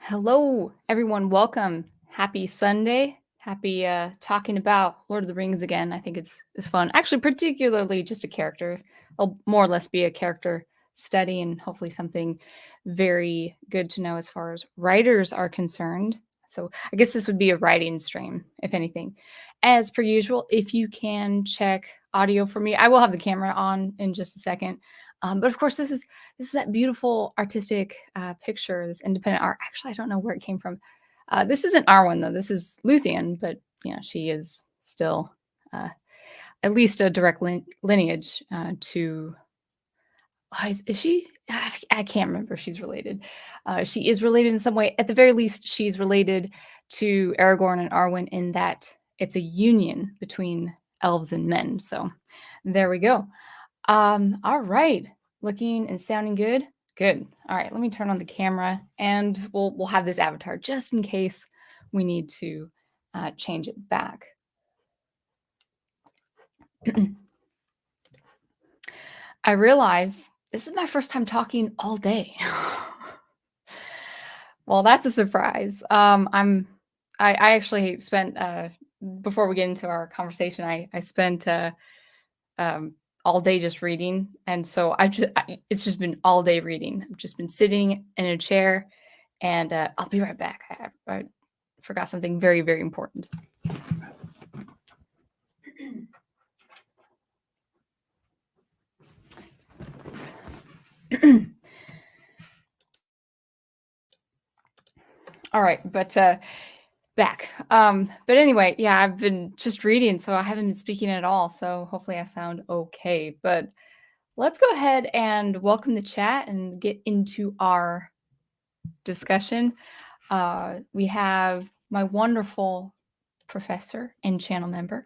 Hello, everyone. Welcome. Happy Sunday. Happy talking about Lord of the Rings again. I think it's fun. Actually, particularly just a character. I'll more or less be a character study and hopefully something very good to know as far as writers are concerned. So I guess this would be a writing stream, if anything. As per usual, if you can check audio for me, I will have the camera on in just a second. But of course, this is that beautiful artistic picture, this independent art. Actually, I don't know where it came from. This isn't Arwen though. This is Luthien, but she is still at least a direct lineage to. Is she? I can't remember if she's related. She is related in some way. At the very least, she's related to Aragorn and Arwen in that it's a union between elves and men. So there we go. All right. Looking and sounding good. Good. All right, let me turn on the camera and we'll have this avatar just in case we need to change it back. I realize this is my first time talking all day. Well, that's a surprise. I actually spent before we get into our conversation, I spent um, all day just reading, and so it's just been all day reading. I've just been sitting in a chair, and I'll be right back. I forgot something very, very important. All right, but back. But anyway, yeah, I've been just reading, so I haven't been speaking at all. So hopefully I sound okay. But let's go ahead and welcome the chat and get into our discussion. We have my wonderful professor and channel member.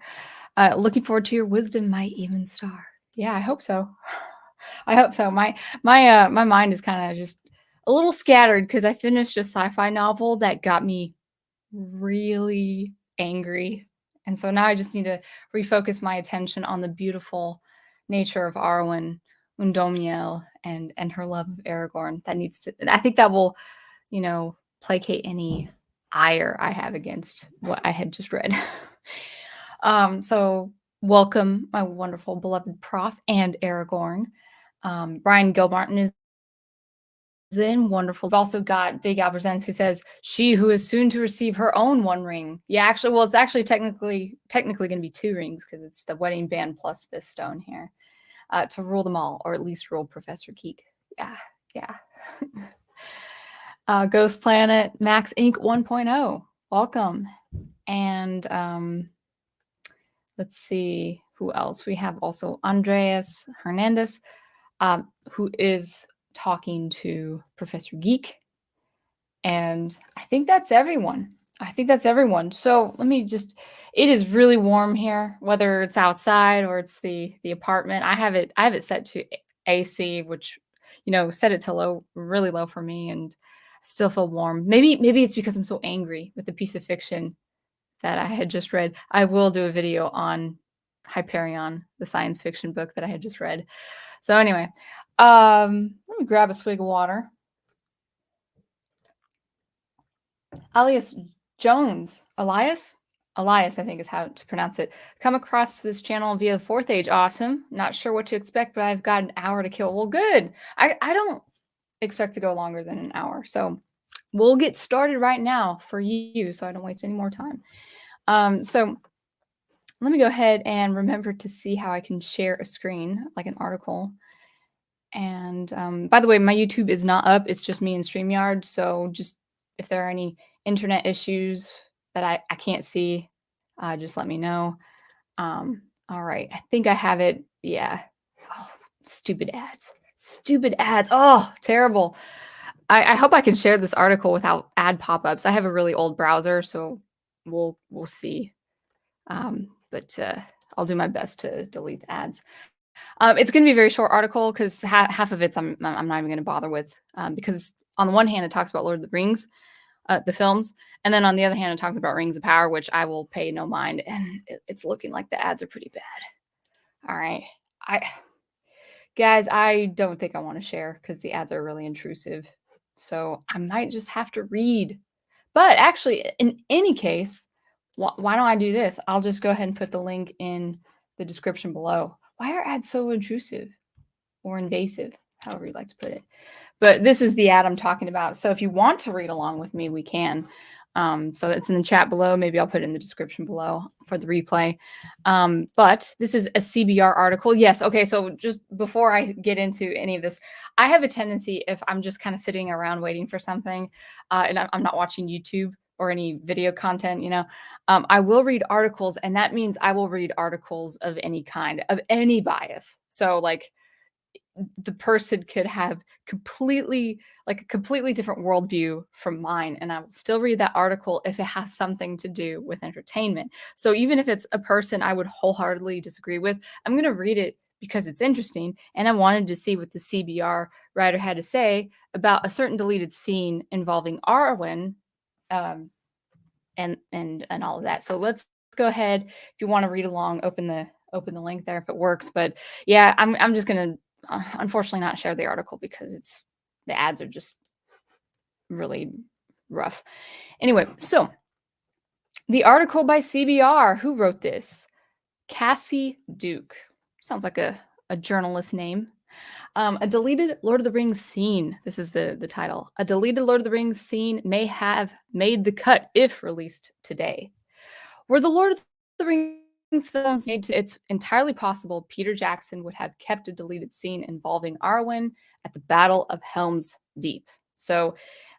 Looking forward to your wisdom, my even star. Yeah, I hope so. I hope so. My mind is kind of just a little scattered because I finished a sci-fi novel that got me really angry, and so now I just need to refocus my attention on the beautiful nature of Arwen Undomiel and her love of Aragorn. That needs to. I think that will, placate any ire I have against what I had just read. So welcome, my wonderful beloved Prof and Aragorn. Brian Gilmartin is in. Wonderful. We've also got Big Al Presents who says, she who is soon to receive her own one ring. Yeah, actually, well, it's actually technically going to be 2 rings because it's the wedding band plus this stone here to rule them all, or at least rule Professor Geek. Yeah. Ghost Planet, Max Inc. 1.0. Welcome. And let's see who else. We have also Andreas Hernandez, who is talking to Professor Geek. And I think that's everyone. So let me just, it is really warm here, whether it's outside or it's the apartment. I have it set to AC, which, set it to low, really low for me, and still feel warm. Maybe it's because I'm so angry with the piece of fiction that I had just read. I will do a video on Hyperion, the science fiction book that I had just read. So anyway, let me grab a swig of water. Elias Jones, Elias, I think is how to pronounce it. Come across this channel via the 4th Age. Awesome. Not sure what to expect, but I've got an hour to kill. Well, good. I don't expect to go longer than an hour. So we'll get started right now for you so I don't waste any more time. So let me go ahead and remember to see how I can share a screen, like an article. And by the way, my YouTube is not up. It's just me and StreamYard. So just if there are any internet issues that I can't see, just let me know. All right. I think I have it. Yeah. Oh, stupid ads. Oh, terrible. I hope I can share this article without ad pop-ups. I have a really old browser, so we'll see. But I'll do my best to delete the ads. It's going to be a very short article because half of it's I'm not even going to bother with because on the one hand it talks about Lord of the Rings, the films, and then on the other hand it talks about Rings of Power, which I will pay no mind, and it's looking like the ads are pretty bad. All right, guys, I don't think I want to share because the ads are really intrusive. So I might just have to read. But actually, in any case, why don't I do this? I'll just go ahead and put the link in the description below. Why are ads so intrusive or invasive? However you'd like to put it. But this is the ad I'm talking about. So if you want to read along with me, we can. So it's in the chat below. Maybe I'll put it in the description below for the replay. But this is a CBR article. Yes. Okay. So just before I get into any of this, I have a tendency, if I'm just kind of sitting around waiting for something and I'm not watching YouTube or any video content, I will read articles. And that means I will read articles of any kind, of any bias. So like, the person could have a completely different worldview from mine, and I will still read that article if it has something to do with entertainment. So even if it's a person I would wholeheartedly disagree with, I'm going to read it because it's interesting, and I wanted to see what the CBR writer had to say about a certain deleted scene involving Arwen, and all of that. So let's go ahead. If you want to read along, open the link there if it works. But yeah, I'm just gonna unfortunately not share the article because the ads are just really rough. Anyway, so the article by CBR, who wrote this? Cassie Duke. Sounds like a journalist name. A deleted Lord of the Rings scene. This is the title. A deleted Lord of the Rings scene may have made the cut if released today. Were the Lord of the Rings films made it's entirely possible Peter Jackson would have kept a deleted scene involving Arwen at the Battle of Helm's Deep. So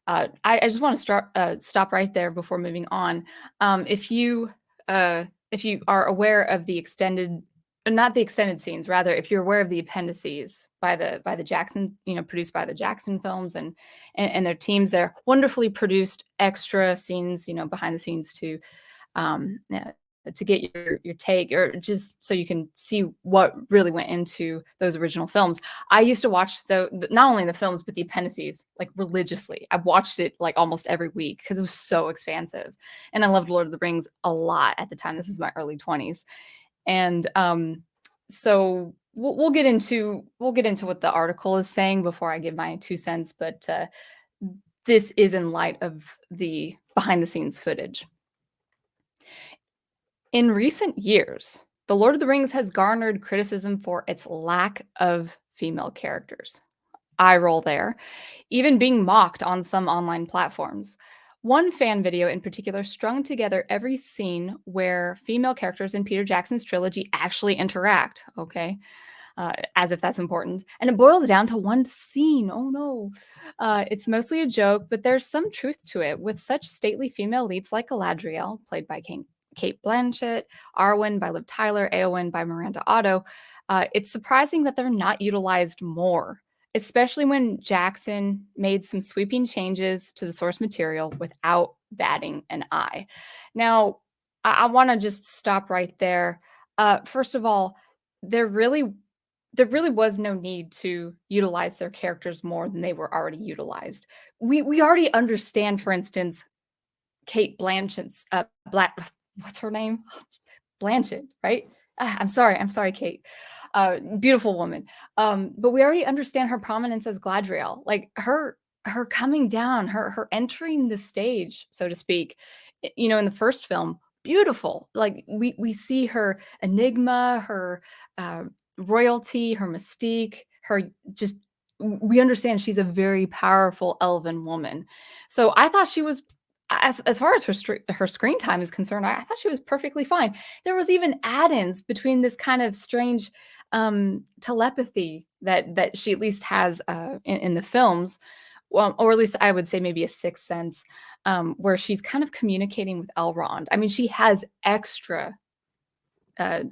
I just want to stop right there before moving on. If you are aware of the extended, not the extended scenes, rather, if you're aware of the appendices by the Jackson, produced by the Jackson films and their teams, they're wonderfully produced extra scenes, behind the scenes to get your take, or just so you can see what really went into those original films. I used to watch not only the films, but the appendices like religiously. I watched it like almost every week because it was so expansive. And I loved Lord of the Rings a lot at the time. This is my early 20s. And so we'll get into what the article is saying before I give my 2 cents, but this is in light of the behind the scenes footage. In recent years, The Lord of the Rings has garnered criticism for its lack of female characters. Eye roll there. Even being mocked on some online platforms. One fan video in particular strung together every scene where female characters in Peter Jackson's trilogy actually interact, okay? As if that's important. And it boils down to one scene. Oh no. It's mostly a joke, but there's some truth to it. With such stately female leads like Galadriel, played by Kate Blanchett, Arwen by Liv Tyler, Eowyn by Miranda Otto, it's surprising that they're not utilized more, especially when Jackson made some sweeping changes to the source material without batting an eye. Now, I want to just stop right there. First of all, there really was no need to utilize their characters more than they were already utilized. We already understand, for instance, Kate Blanchett's what's her name? Blanchett, right? I'm sorry, Kate. Beautiful woman. But we already understand her prominence as Galadriel. Like her coming down, her entering the stage, so to speak, in the first film, beautiful. Like we see her enigma, her royalty, her mystique, we understand she's a very powerful elven woman. So I thought she was, as far as her screen time is concerned, I thought she was perfectly fine. There was even add-ins between this kind of strange telepathy that she at least has in the films, well, or at least I would say maybe a sixth sense, where she's kind of communicating with Elrond. I mean, she has extra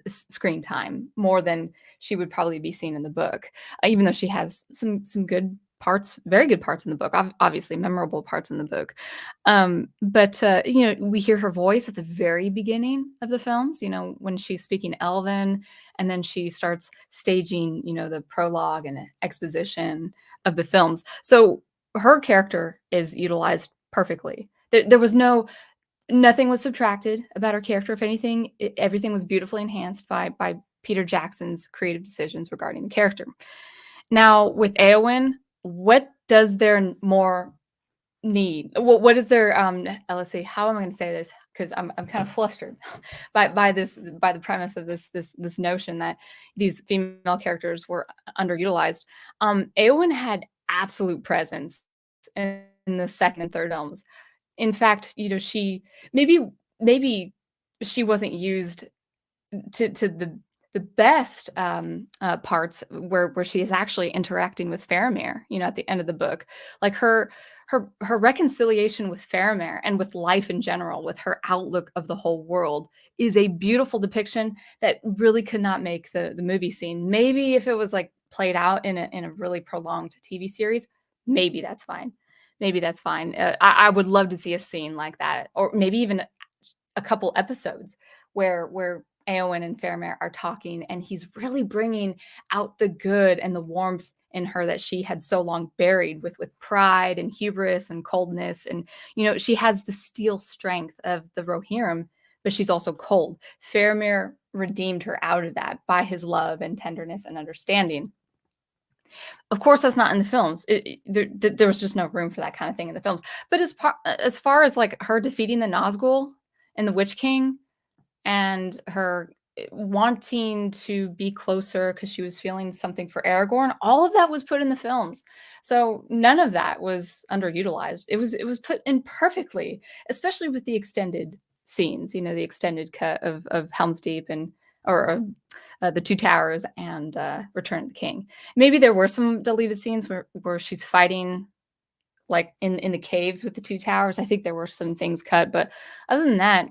screen time, more than she would probably be seen in the book, even though she has some good parts, very good parts in the book, obviously memorable parts in the book. But we hear her voice at the very beginning of the films, when she's speaking Elven, and then she starts staging, the prologue and exposition of the films. So her character is utilized perfectly. There was nothing was subtracted about her character. If anything, everything was beautifully enhanced by Peter Jackson's creative decisions regarding the character. Now, with Eowyn, what does their more need? What is their let's see, how am I going to say this? Because I'm kind of flustered by the premise of this notion that these female characters were underutilized. Eowyn had absolute presence in the second and third films. In fact, she maybe maybe she wasn't used to the best parts where she is actually interacting with Faramir, at the end of the book. Like her reconciliation with Faramir and with life in general, with her outlook of the whole world, is a beautiful depiction that really could not make the movie scene. Maybe if it was like played out in a really prolonged TV series, maybe that's fine. Maybe that's fine. I would love to see a scene like that, or maybe even a couple episodes where Eowyn and Faramir are talking, and he's really bringing out the good and the warmth in her that she had so long buried with pride and hubris and coldness. And she has the steel strength of the Rohirrim, but she's also cold. Faramir redeemed her out of that by his love and tenderness and understanding. Of course, that's not in the films. There was just no room for that kind of thing in the films. But as far as like her defeating the Nazgul and the Witch King, and her wanting to be closer because she was feeling something for Aragorn, all of that was put in the films. So none of that was underutilized. It was put in perfectly, especially with the extended scenes, the extended cut of Helm's Deep and or the Two Towers and Return of the King. Maybe there were some deleted scenes where she's fighting like in the caves with the Two Towers. I think there were some things cut, but other than that,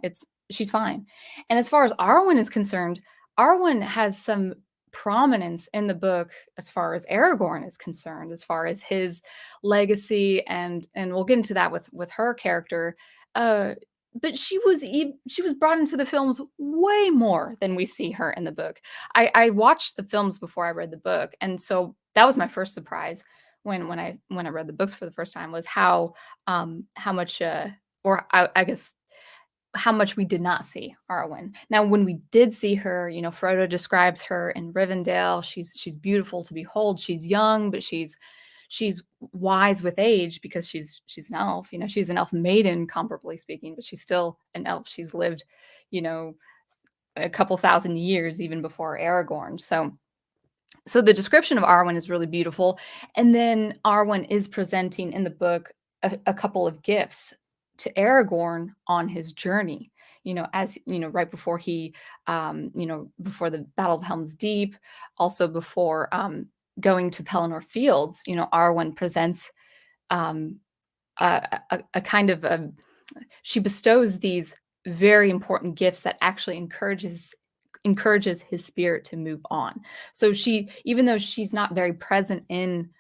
she's fine. And as far as Arwen is concerned, Arwen has some prominence in the book as far as Aragorn is concerned, as far as his legacy, and we'll get into that with her character. But she was brought into the films way more than we see her in the book. I watched the films before I read the book, and so that was my first surprise when I read the books for the first time, was how much or I guess how much we did not see Arwen. Now, when we did see her, Frodo describes her in Rivendell. She's beautiful to behold. She's young, but she's wise with age because she's an elf. She's an elf maiden, comparably speaking, but she's still an elf. She's lived, a couple thousand years even before Aragorn. So the description of Arwen is really beautiful. And then Arwen is presenting in the book a couple of gifts to Aragorn on his journey, as right before he before the Battle of Helm's Deep, also before going to Pelennor Fields. Arwen presents a kind of she bestows these very important gifts that actually encourages his spirit to move on. So even though she's not very present in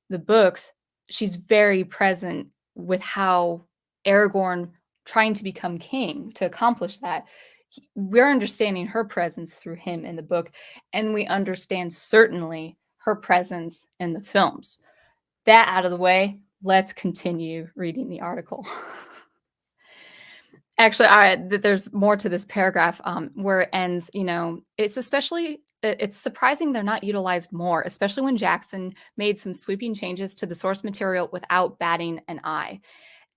the books, she's very present with how Aragorn, trying to become king, to accomplish that, we're understanding her presence through him in the book, and we understand certainly her presence in the films. That out of the way, let's continue reading the article. Actually, there's more to this paragraph where it ends. It's surprising they're not utilized more, especially when Jackson made some sweeping changes to the source material without batting an eye.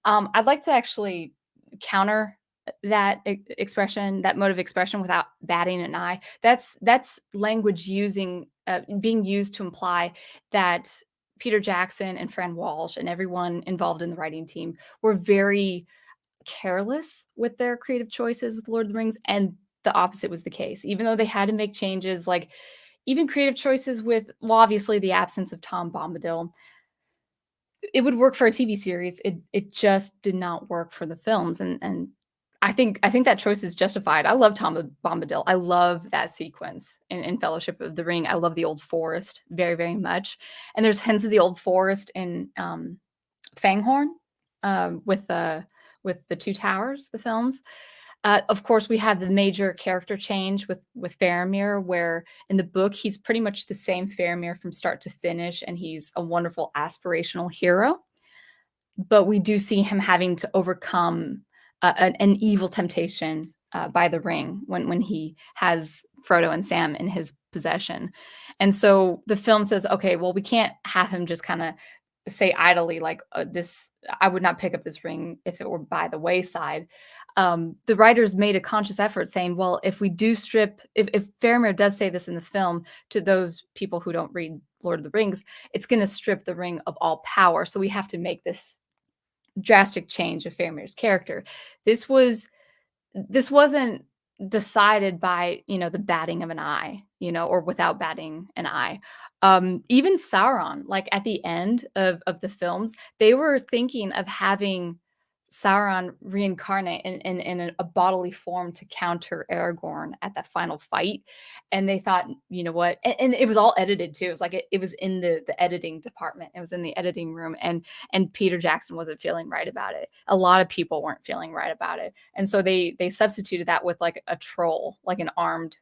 I'd like to actually counter that expression, that mode of expression, without batting an eye. That's language being used to imply that Peter Jackson and Fran Walsh and everyone involved in the writing team were very careless with their creative choices with Lord of the Rings, and the opposite was the case. Even though they had to make changes, like even creative choices with, well, obviously the absence of Tom Bombadil, it would work for a TV series. It just did not work for the films, and I think that choice is justified. I love Tom Bombadil. I love that sequence in Fellowship of the Ring. I love the Old Forest very, very much, and there's hints of the Old Forest in Fanghorn with the Two Towers, the films. Of course, we have the major character change with Faramir, where in the book he's pretty much the same Faramir from start to finish, and he's a wonderful aspirational hero. But we do see him having to overcome an evil temptation by the ring when he has Frodo and Sam in his possession. And so the film says, okay, well, we can't have him just kind of say idly like, this I would not pick up this ring if it were by the wayside. The writers made a conscious effort saying, well, if we do strip if Faramir does say this in the film to those people who don't read Lord of the Rings, it's going to strip the ring of all power. So we have to make this drastic change of Faramir's character. This was this wasn't decided by, the batting of an eye, or without batting an eye. Even Sauron, like at the end of the films, they were thinking of having Sauron reincarnate in a bodily form to counter Aragorn at that final fight. And they thought, you know what? And it was all edited too. It was like it was in the editing department. It was in the editing room. And Peter Jackson wasn't feeling right about it. A lot of people weren't feeling right about it. And so they substituted that with like a troll, like an armed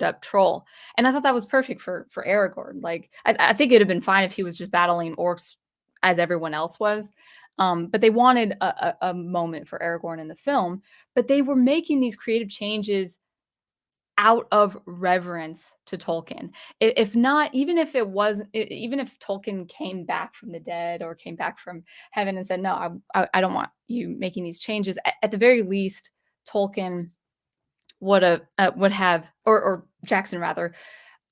up troll. And I thought that was perfect for Aragorn. Like I think it'd have been fine if he was just battling orcs as everyone else was. But they wanted a moment for Aragorn in the film, but they were making these creative changes out of reverence to Tolkien. If not, even if it was, even if Tolkien came back from the dead or came back from heaven and said, "No, I don't want you making these changes." At the very least, Tolkien would have, or Jackson rather,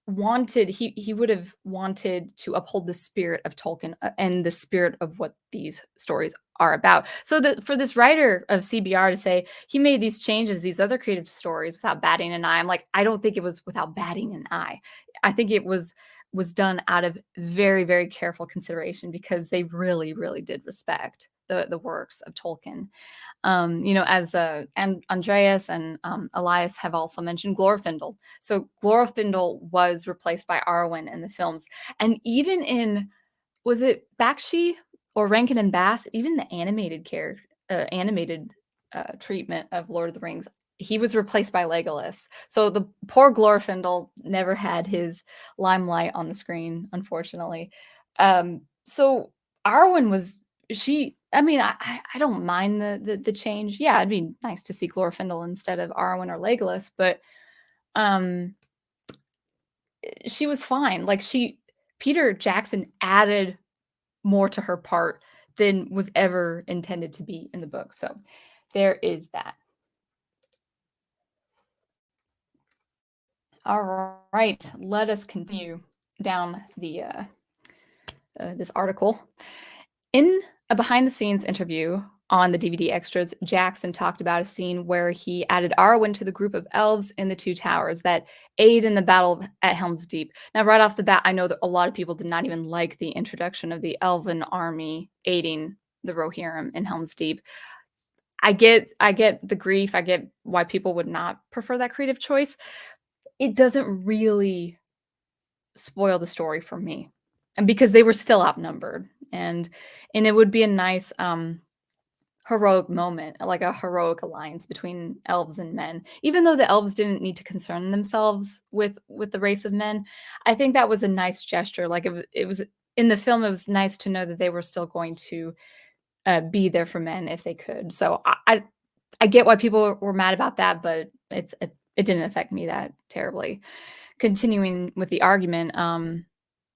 he would have wanted to uphold the spirit of Tolkien, and the spirit of what these stories are about. So that for this writer of CBR to say he made these changes, these other creative stories without batting an eye, I'm like, I don't think it was without batting an eye. I think it was done out of very, very careful consideration because they really, really did respect the works of Tolkien. As and Andreas and Elias have also mentioned Glorfindel. So Glorfindel was replaced by Arwen in the films, and even in was it Bakshi or Rankin and Bass, even the animated treatment of Lord of the Rings, he was replaced by Legolas. So the poor Glorfindel never had his limelight on the screen, unfortunately. So Arwen was she I mean, I don't mind the change. Yeah, it'd be nice to see Glorfindel instead of Arwen or Legolas, but um she was fine. Like Peter Jackson added more to her part than was ever intended to be in the book. So there is that. All right, let us continue down the this article. In a behind the scenes interview on the DVD extras, Jackson talked about a scene where he added Arwen to the group of elves in the Two Towers that aid in the battle at Helm's Deep. Now, right off the bat, I know that a lot of people did not even like the introduction of the elven army aiding the Rohirrim in Helm's Deep. I get the grief. I get why people would not prefer that creative choice. It doesn't really spoil the story for me, and because they were still outnumbered, and it would be a nice heroic moment, like a heroic alliance between elves and men. Even though the elves didn't need to concern themselves with the race of men, I think that was a nice gesture. Like it was in the film, it was nice to know that they were still going to be there for men if they could. So I get why people were mad about that, but it didn't affect me that terribly. Continuing with the argument,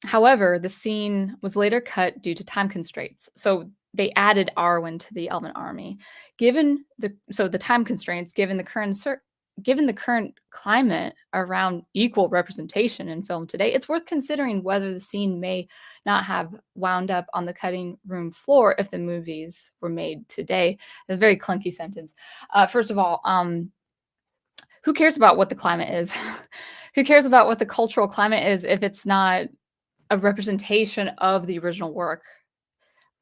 however, the scene was later cut due to time constraints. So they added Arwen to the Elven army. Given the time constraints, given the current climate around equal representation in film today, it's worth considering whether the scene may not have wound up on the cutting room floor if the movies were made today. A very clunky sentence. First of all, who cares about what the climate is? Who cares about what the cultural climate is if it's not a representation of the original work?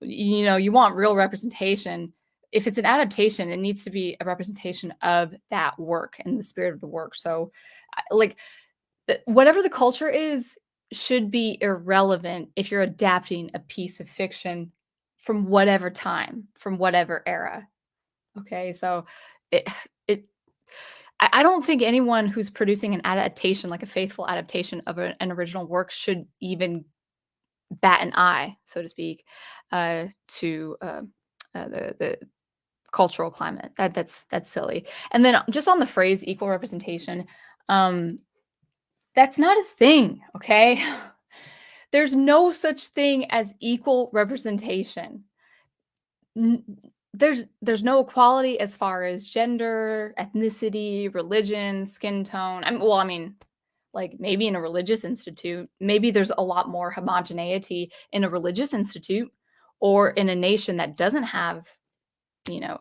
You want real representation. If it's an adaptation, it needs to be a representation of that work and the spirit of the work. So, like, whatever the culture is should be irrelevant if you're adapting a piece of fiction from whatever time, from whatever era. Okay, so it it I don't think anyone who's producing an adaptation, like a faithful adaptation of an original work, should even bat an eye, so to speak, to the cultural climate. That's silly. And then just on the phrase equal representation, that's not a thing. Okay, There's no such thing as equal representation. N there's no equality as far as gender, ethnicity, religion, skin tone. I mean, like, maybe in a religious institute, maybe there's a lot more homogeneity in a religious institute or in a nation that doesn't have, you know,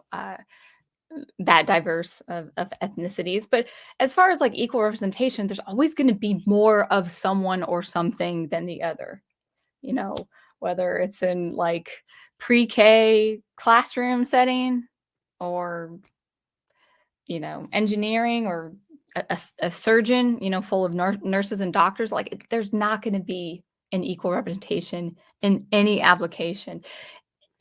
that diverse of ethnicities. But as far as, like, equal representation, there's always gonna be more of someone or something than the other, you know, whether it's in, like, pre-K classroom setting or, engineering or a surgeon, full of nurses and doctors, like, there's not gonna be an equal representation in any application.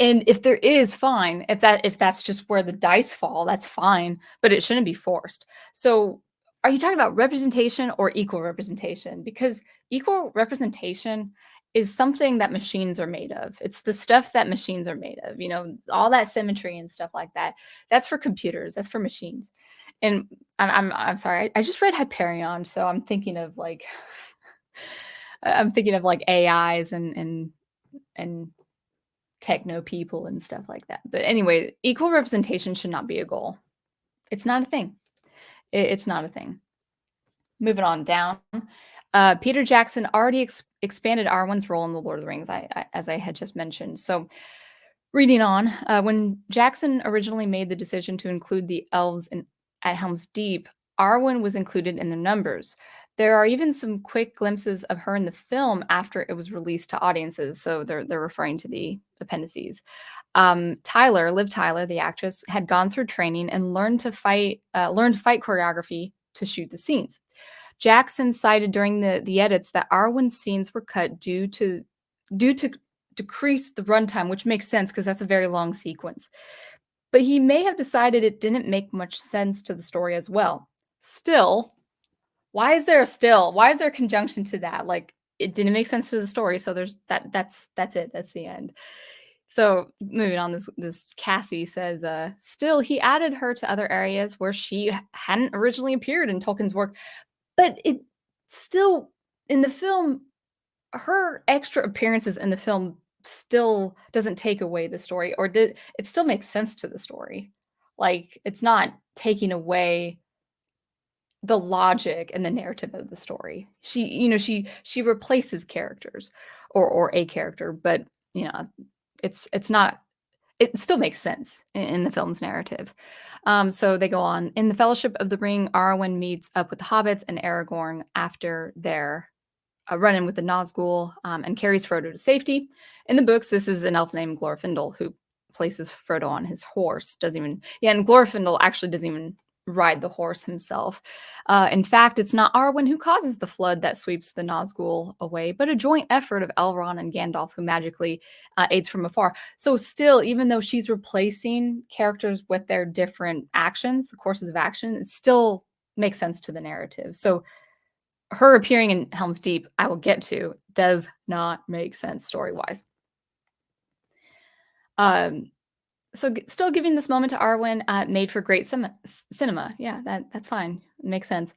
And if there is, fine. If that's just where the dice fall, that's fine, but it shouldn't be forced. So, are you talking about representation or equal representation? Because equal representation is something that machines are made of. It's the stuff that machines are made of, all that symmetry and stuff like that. That's for computers, that's for machines. And I'm sorry, I just read Hyperion, so I'm thinking of like I'm thinking of like AIs and techno people and stuff like that. But anyway, equal representation should not be a goal. It's not a thing. It's not a thing. Moving on down. Peter Jackson already expanded Arwen's role in The Lord of the Rings, as I had just mentioned. So, reading on, when Jackson originally made the decision to include the elves at Helm's Deep, Arwen was included in the numbers. There are even some quick glimpses of her in the film after it was released to audiences. So they're referring to the appendices. Liv Tyler, the actress, had gone through training and learned fight choreography to shoot the scenes. Jackson cited during the edits that Arwen's scenes were cut due to decrease the runtime, which makes sense because that's a very long sequence. But he may have decided it didn't make much sense to the story as well. Still, why is there a still? Why is there a conjunction to that? Like, it didn't make sense to the story, so there's that's it. That's the end. So moving on, this Cassie says, still he added her to other areas where she hadn't originally appeared in Tolkien's work, but it still in the film, her extra appearances in the film still doesn't take away the story, or did it still makes sense to the story. Like, it's not taking away the logic and the narrative of the story. She replaces characters or a character, but it's not it still makes sense in the film's narrative. So they go on. In the Fellowship of the Ring, Arwen meets up with the hobbits and Aragorn after their run-in with the Nazgul, and carries Frodo to safety. In the books, this is an elf named Glorfindel who places Frodo on his horse. And Glorfindel actually doesn't even ride the horse himself. In fact, it's not Arwen who causes the flood that sweeps the Nazgul away, but a joint effort of Elrond and Gandalf, who magically aids from afar. So still, even though she's replacing characters with their different actions, the courses of action, it still makes sense to the narrative. So her appearing in Helm's Deep, I will get to, does not make sense story-wise. So still giving this moment to Arwen, made for great cinema. Yeah, that's fine. It makes sense.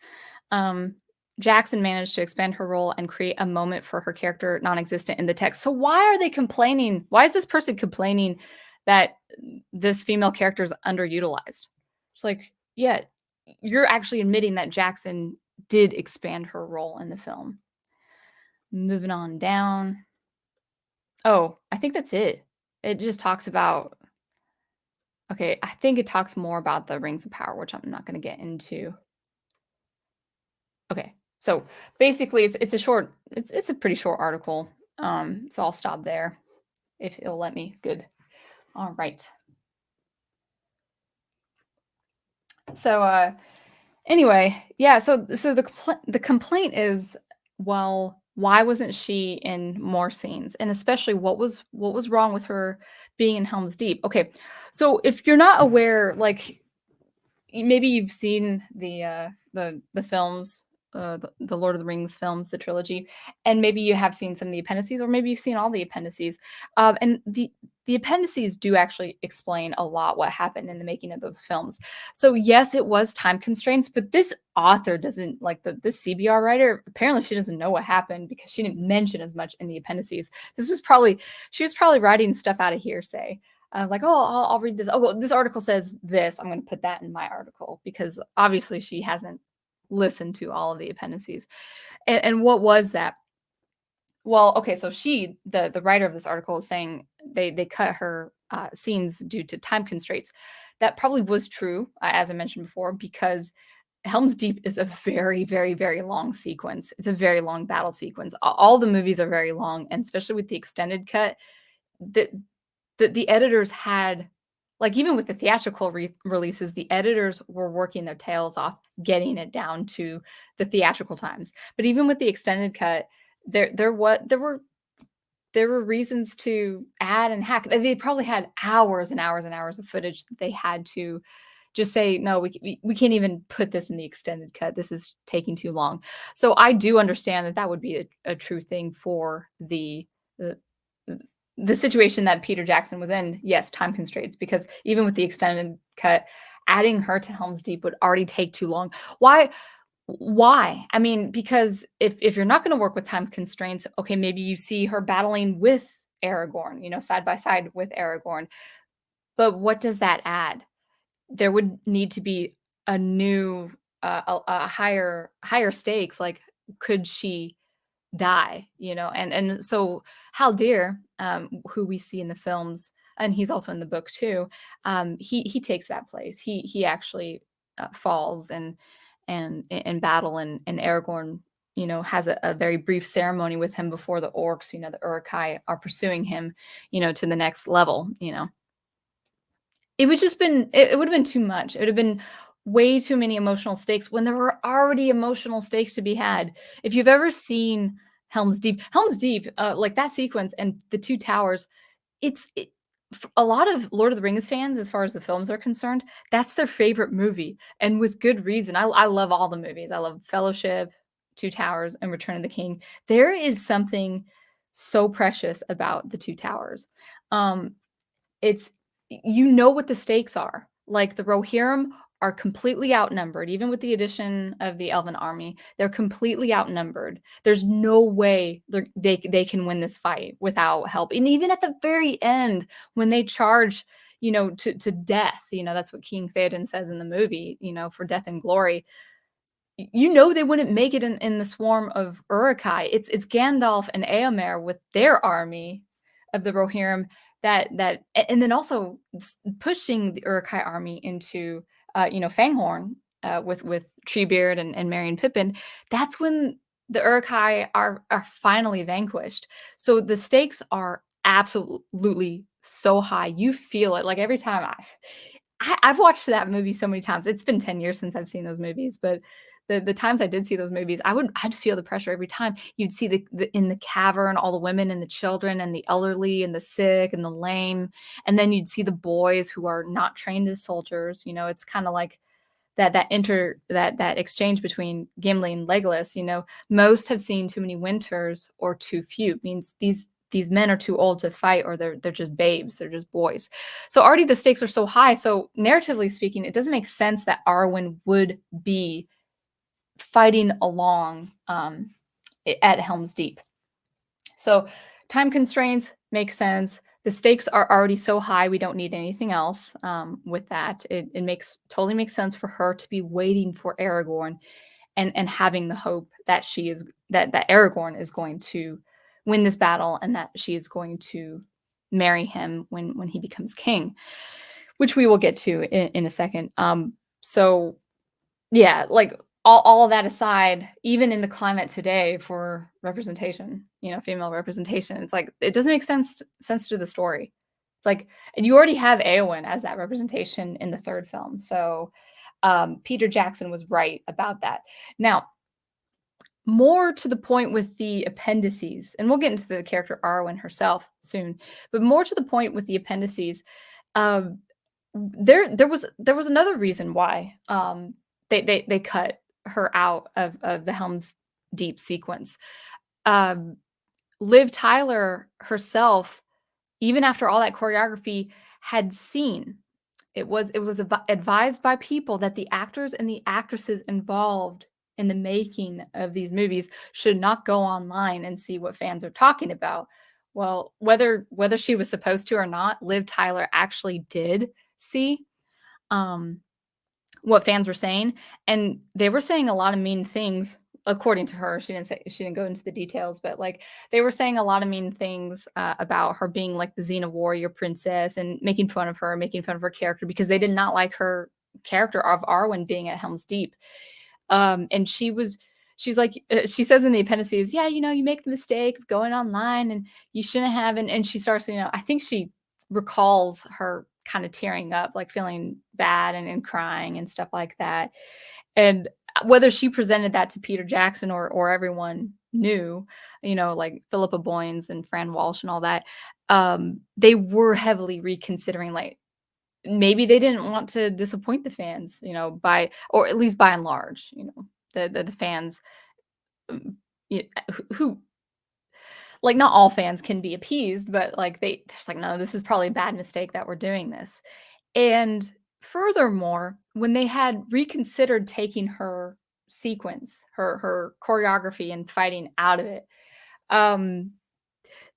Jackson managed to expand her role and create a moment for her character non-existent in the text. So why are they complaining? Why is this person complaining that this female character is underutilized? It's like, yeah, you're actually admitting that Jackson did expand her role in the film. Moving on down. Oh, I think that's it. It just talks about okay, I think it talks more about the Rings of Power, which I'm not gonna get into. Okay, so basically it's a pretty short article. So I'll stop there if it'll let me. Good. All right. So anyway, yeah, so the complaint is, well, why wasn't she in more scenes? And especially what was wrong with her being in Helm's Deep? Okay. So if you're not aware, like maybe you've seen the films the Lord of the Rings films, the trilogy, and maybe you have seen some of the appendices, or maybe you've seen all the appendices. And the appendices do actually explain a lot what happened in the making of those films. So yes, it was time constraints, but this author doesn't like this CBR writer. Apparently, she doesn't know what happened because she didn't mention as much in the appendices. She was probably writing stuff out of hearsay. Like, oh, I'll read this. Oh, well, this article says this. I'm going to put that in my article because obviously she hasn't listened to all of the appendices. And what was that? Well, okay, so the writer of this article, is saying they cut her scenes due to time constraints. That probably was true, as I mentioned before, because Helm's Deep is a very, very, very long sequence. It's a very long battle sequence. All the movies are very long, and especially with the extended cut, the the editors had, like, even with the theatrical releases, the editors were working their tails off getting it down to the theatrical times. But even with the extended cut, there were reasons to add and hack. They probably had hours and hours and hours of footage that they had to just say, no, we can't even put this in the extended cut. This is taking too long. So I do understand that that would be a true thing for the the situation that Peter Jackson was in. Yes, time constraints, because even with the extended cut, adding her to Helm's Deep would already take too long. Why? Why? I mean, because if you're not going to work with time constraints, okay, maybe you see her battling with Aragorn, side by side with Aragorn. But what does that add? There would need to be a new, a higher stakes. Like, could she die? And so Haldir, who we see in the films, and he's also in the book too, he takes that place. He actually falls and in battle, and Aragorn, has a very brief ceremony with him before the orcs, the Uruk-hai, are pursuing him, to the next level. It would just been it would have been too much. It would have been way too many emotional stakes when there were already emotional stakes to be had. If you've ever seen Helm's Deep, like that sequence and the Two Towers, a lot of Lord of the Rings fans, as far as the films are concerned, that's their favorite movie, and with good reason. I love all the movies. I love Fellowship, Two Towers, and Return of the King. There is something so precious about the Two Towers. Um, it's what the stakes are. Like, the Rohirrim are completely outnumbered, even with the addition of the Elven army. They're completely outnumbered. There's no way they can win this fight without help. And even at the very end, when they charge, to death, that's what King Theoden says in the movie, for death and glory. They wouldn't make it in the swarm of Uruk-hai. It's Gandalf and Éomer with their army of the Rohirrim and then also pushing the Uruk-hai army into Fanghorn, with Treebeard and Merry and Pippin. That's when the Uruk-hai are finally vanquished. So the stakes are absolutely so high. You feel it. Like, every time I've watched that movie so many times. It's been 10 years since I've seen those movies, but the times I did see those movies, I'd feel the pressure every time. You'd see in the cavern, all the women and the children and the elderly and the sick and the lame, and then you'd see the boys who are not trained as soldiers. It's kind of like that exchange between Gimli and Legolas. Most have seen too many winters or too few. It means these men are too old to fight, or they're just babes, they're just boys. So already the stakes are so high. So narratively speaking, it doesn't make sense that Arwen would be fighting along at Helm's Deep. So time constraints make sense. The stakes are already so high, we don't need anything else with that. It totally makes sense for her to be waiting for Aragorn and having the hope that that Aragorn is going to win this battle, and that she is going to marry him when he becomes king, which we will get to in a second. So yeah, like, all of that aside, even in the climate today for representation, female representation, it's like it doesn't make sense to the story. It's like, and you already have Éowyn as that representation in the third film. So Peter Jackson was right about that. Now, more to the point with the appendices, and we'll get into the character Arwen herself soon, but more to the point with the appendices, there was another reason why they cut her out of the Helm's Deep sequence. Um, Liv Tyler herself, even after all that choreography, had seen it was advised by people that the actors and the actresses involved in the making of these movies should not go online and see what fans are talking about. Well, whether she was supposed to or not, Liv Tyler actually did see um, what fans were saying, and they were saying a lot of mean things according to her. She didn't go into the details, but, like, they were saying a lot of mean things, about her being, like, the Xena warrior princess and making fun of her, making fun of her character because they did not like her character of Arwen being at Helm's Deep. And she's like, she says in the appendices, "Yeah, you make the mistake of going online and you shouldn't have," and she starts, I think she recalls her kind of tearing up, like feeling bad and crying and stuff like that. And whether she presented that to Peter Jackson or everyone knew, like Philippa Boyens and Fran Walsh and all that, they were heavily reconsidering, like, maybe they didn't want to disappoint the fans, by or at least by and large, the fans, um, who like, not all fans can be appeased, but, like, there's like, "No, this is probably a bad mistake that we're doing this." And furthermore, when they had reconsidered taking her sequence, her choreography and fighting out of it, um,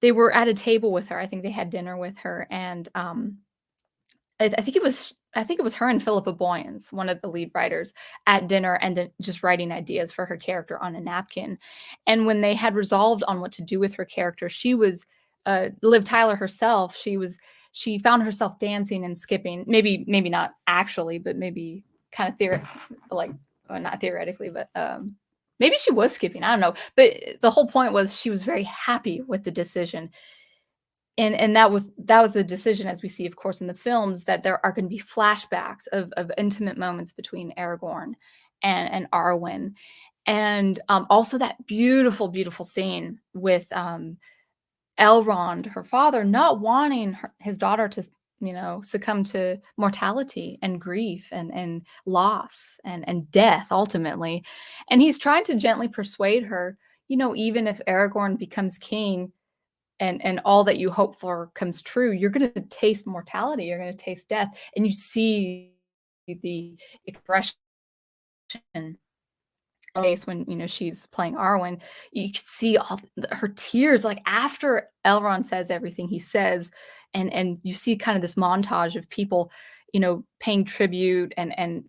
they were at a table with her. I think they had dinner with her, and, I think it was her and Philippa Boyens, one of the lead writers, at dinner and then just writing ideas for her character on a napkin. And when they had resolved on what to do with her character, she was Liv Tyler herself. She found herself dancing and skipping. Maybe not actually, but maybe kind of like, well, not theoretically, but maybe she was skipping. I don't know. But the whole point was she was very happy with the decision, and that was the decision, as we see, of course, in the films, that there are gonna be flashbacks of intimate moments between Aragorn and Arwen, and, also that beautiful, beautiful scene with, Elrond, her father, not wanting his daughter to, succumb to mortality and grief and loss and death ultimately, and he's trying to gently persuade her, even if Aragorn becomes king and all that you hope for comes true, you're gonna taste mortality, you're gonna taste death, and you see the expression face when, she's playing Arwen. You could see all her tears, like, after Elrond says everything he says, and you see kind of this montage of people, paying tribute and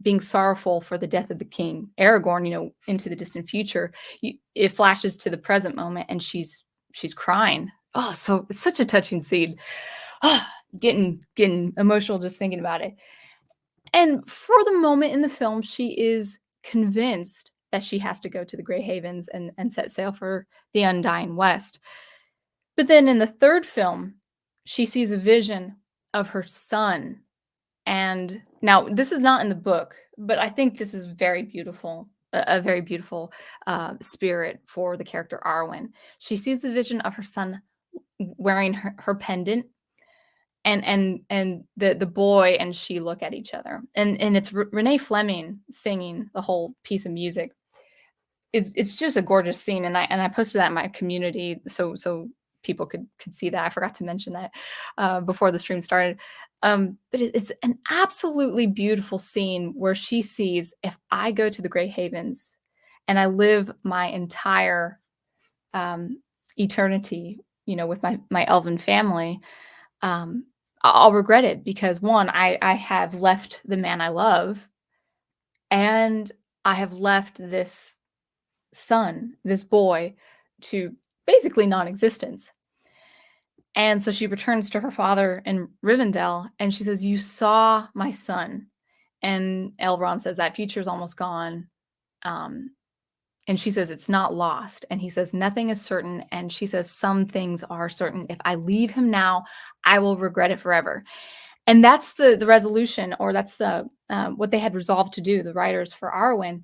being sorrowful for the death of the king, Aragorn, into the distant future. It flashes to the present moment, and she's crying. Oh, so it's such a touching scene. Ah, getting emotional just thinking about it. And for the moment in the film, she is convinced that she has to go to the Grey Havens and set sail for the Undying West. But then in the third film, she sees a vision of her son. And now this is not in the book, but I think this is very beautiful, a very beautiful spirit for the character Arwen. She sees the vision of her son wearing her pendant, and the boy and she look at each other, and it's Renee Fleming singing the whole piece of music. It's just a gorgeous scene, and I posted that in my community so people could see that. I forgot to mention that before the stream started. But it's an absolutely beautiful scene where she sees, if I go to the Grey Havens and I live my entire um, eternity, with my elven family, um, I'll regret it because, one, I have left the man I love, and I have left this son, this boy, to basically non-existence. And so she returns to her father in Rivendell, and she says, "You saw my son." And Elrond says, "That future's almost gone." Um, and she says, "It's not lost." And he says, "Nothing is certain." And she says, "Some things are certain. If I leave him now, I will regret it forever." And that's the resolution, or that's the what they had resolved to do, the writers for Arwen.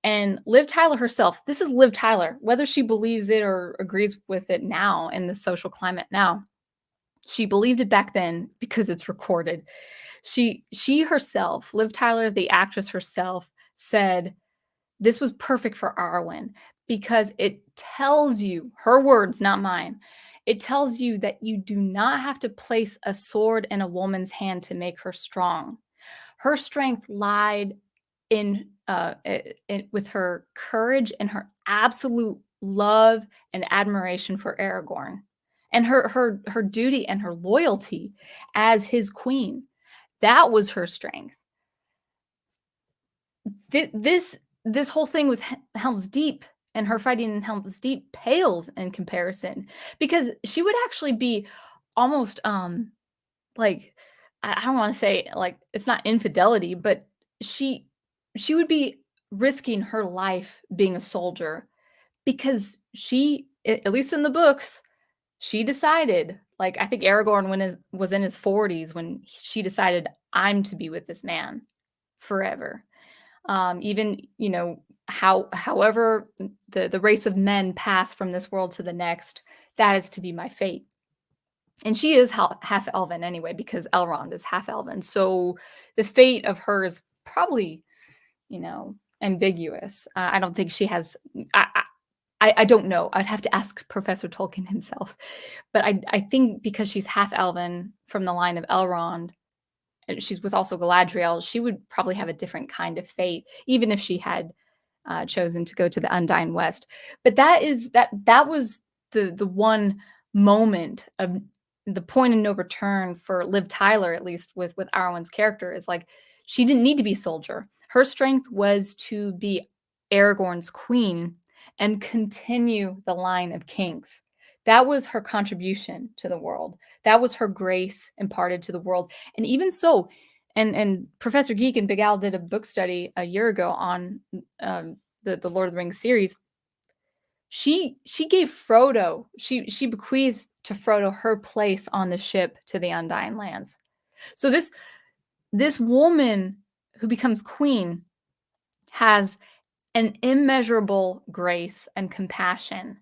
And Liv Tyler herself, this is Liv Tyler, whether she believes it or agrees with it now in the social climate now. She believed it back then because it's recorded. She herself, Liv Tyler, the actress herself, said, This was perfect for Arwen because it tells you, her words, not mine. It tells you that you do not have to place a sword in a woman's hand to make her strong. Her strength lied with her courage and her absolute love and admiration for Aragorn, and her duty and her loyalty as his queen. That was her strength. This whole thing with Helm's Deep and her fighting in Helm's Deep pales in comparison, because she would actually be almost like, I don't want to say, like, it's not infidelity, but she she would be risking her life being a soldier because at least in the books, she decided, like, I think Aragorn was in his 40s when she decided, I'm to be with this man forever. Even, however the race of men pass from this world to the next, that is to be my fate. And she is half elven anyway, because Elrond is half elven. So the fate of her is probably, ambiguous. I don't think she has. I don't know. I'd have to ask Professor Tolkien himself. But I think because she's half elven from the line of Elrond, and she's with also Galadriel, she would probably have a different kind of fate, even if she had chosen to go to the Undying West. But that was the one moment of the point of no return for Liv Tyler, at least with Arwen's character, is like, she didn't need to be soldier. Her strength was to be Aragorn's queen and continue the line of kings. That was her contribution to the world. That was her grace imparted to the world. And even so, and Professor Geek and Big Al did a book study a year ago on the Lord of the Rings series. She gave Frodo, she bequeathed to Frodo her place on the ship to the Undying Lands. So this woman who becomes queen has an immeasurable grace and compassion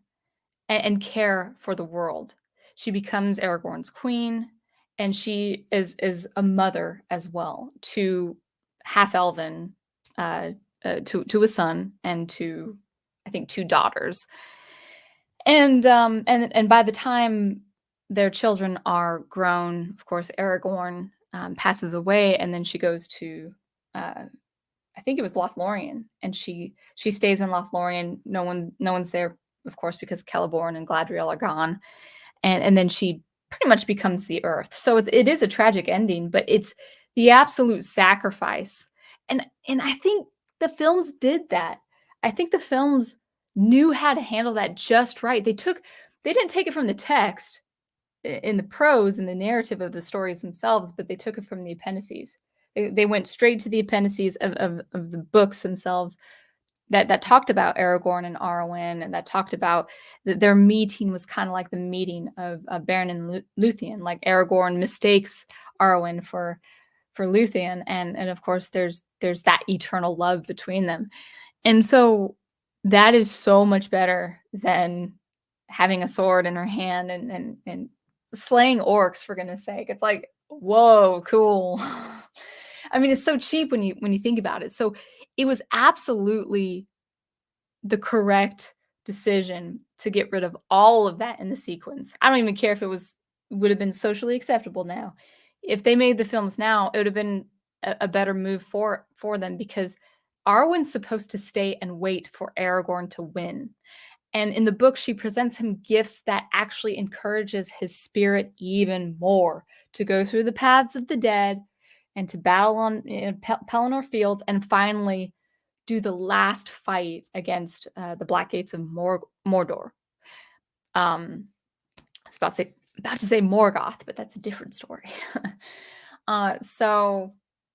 and care for the world. She becomes Aragorn's queen, and she is a mother as well to half elven, to a son and to, I think, two daughters. And by the time their children are grown, of course, Aragorn passes away, and then she goes to, I think it was Lothlorien, and she stays in Lothlorien. No one's there, of course, because Celeborn and Galadriel are gone, and then she pretty much becomes the Earth. So it is a tragic ending, but it's the absolute sacrifice, and I think the films did that. I think the films knew how to handle that just right. They didn't take it from the text in the prose and the narrative of the stories themselves, but they took it from the appendices. They went straight to the appendices of the books themselves that talked about Aragorn and Arwen, and that talked about their meeting was kind of like the meeting of Beren and Luthien. Like, Aragorn mistakes Arwen for Luthien, and of course there's that eternal love between them. And so that is so much better than having a sword in her hand and slaying orcs, for goodness sake. It's like, whoa, cool. I mean, it's so cheap when you think about it. So it was absolutely the correct decision to get rid of all of that in the sequence. I don't even care if would have been socially acceptable now. If they made the films now, it would have been a better move for them, because Arwen's supposed to stay and wait for Aragorn to win. And in the book, she presents him gifts that actually encourages his spirit even more to go through the paths of the dead and to battle on Pelennor Fields, and finally do the last fight against the Black Gates of Mordor. I was about to say Morgoth, but that's a different story. So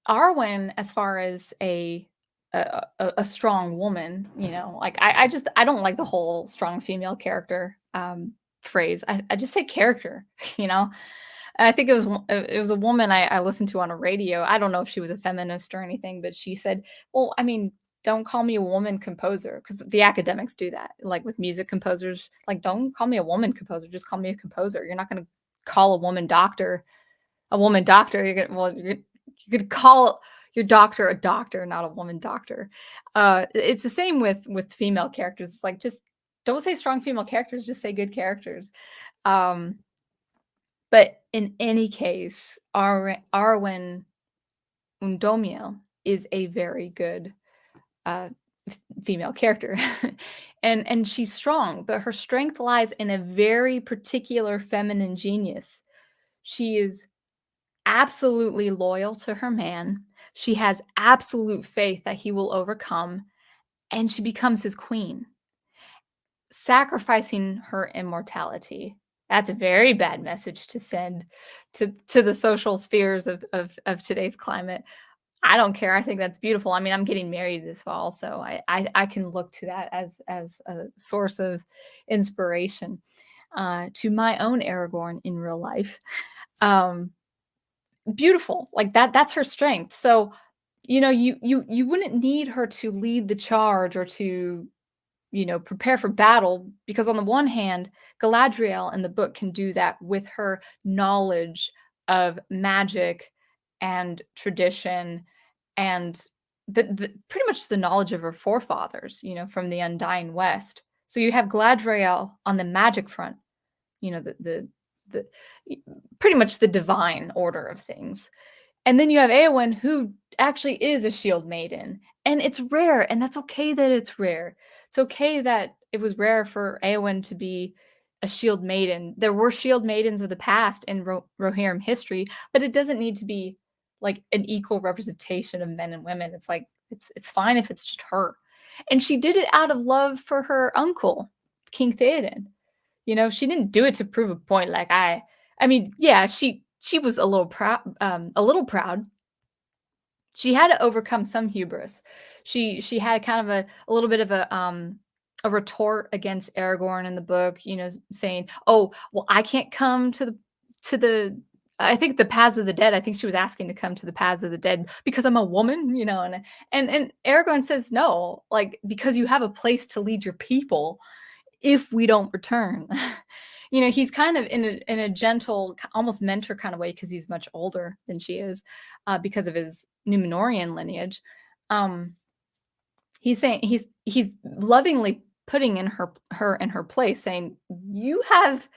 Arwen, as far as a strong woman, like, I don't like the whole strong female character phrase. I just say character, I think it was a woman I listened to on a radio. I don't know if she was a feminist or anything, but she said, well, I mean, don't call me a woman composer, because the academics do that. Like with music composers, like, don't call me a woman composer, just call me a composer. You're not going to call a woman doctor a woman doctor. You could call your doctor a doctor, not a woman doctor. It's the same with female characters. It's like, just don't say strong female characters, just say good characters. Um, but in any case, Arwen Undomiel is a very good uh, female character. And she's strong, but her strength lies in a very particular feminine genius. She is absolutely loyal to her man. She has absolute faith that he will overcome, and she becomes his queen, sacrificing her immortality. That's a very bad message to send to the social spheres of today's climate. I don't care. I think that's beautiful. I mean, I'm getting married this fall, so I can look to that as a source of inspiration to my own Aragorn in real life. Um, Beautiful, like that's her strength. So, you wouldn't need her to lead the charge or to, prepare for battle, because on the one hand, Galadriel in the book can do that with her knowledge of magic and tradition, and the pretty much the knowledge of her forefathers, from the Undying West. So you have Galadriel on the magic front, the pretty much the divine order of things. And then you have Eowyn, who actually is a shield maiden. And it's rare, and that's okay that it's rare. It's okay that it was rare for Eowyn to be a shield maiden. There were shield maidens of the past in Rohirrim history, but it doesn't need to be like an equal representation of men and women. It's like it's fine if it's just her. And she did it out of love for her uncle, King Theoden. She didn't do it to prove a point. Like, I mean, yeah, she was a little proud, a little proud. She had to overcome some hubris. She had kind of a little bit of a retort against Aragorn in the book, saying, "Oh, well, I can't come to the I think the paths of the dead." I think she was asking to come to the paths of the dead because I'm a woman, and Aragorn says, "No, like, because you have a place to lead your people if we don't return." He's kind of in a gentle, almost mentor kind of way, because he's much older than she is, because of his Numenorian lineage. Um, he's saying he's lovingly putting her in her place, saying, "You have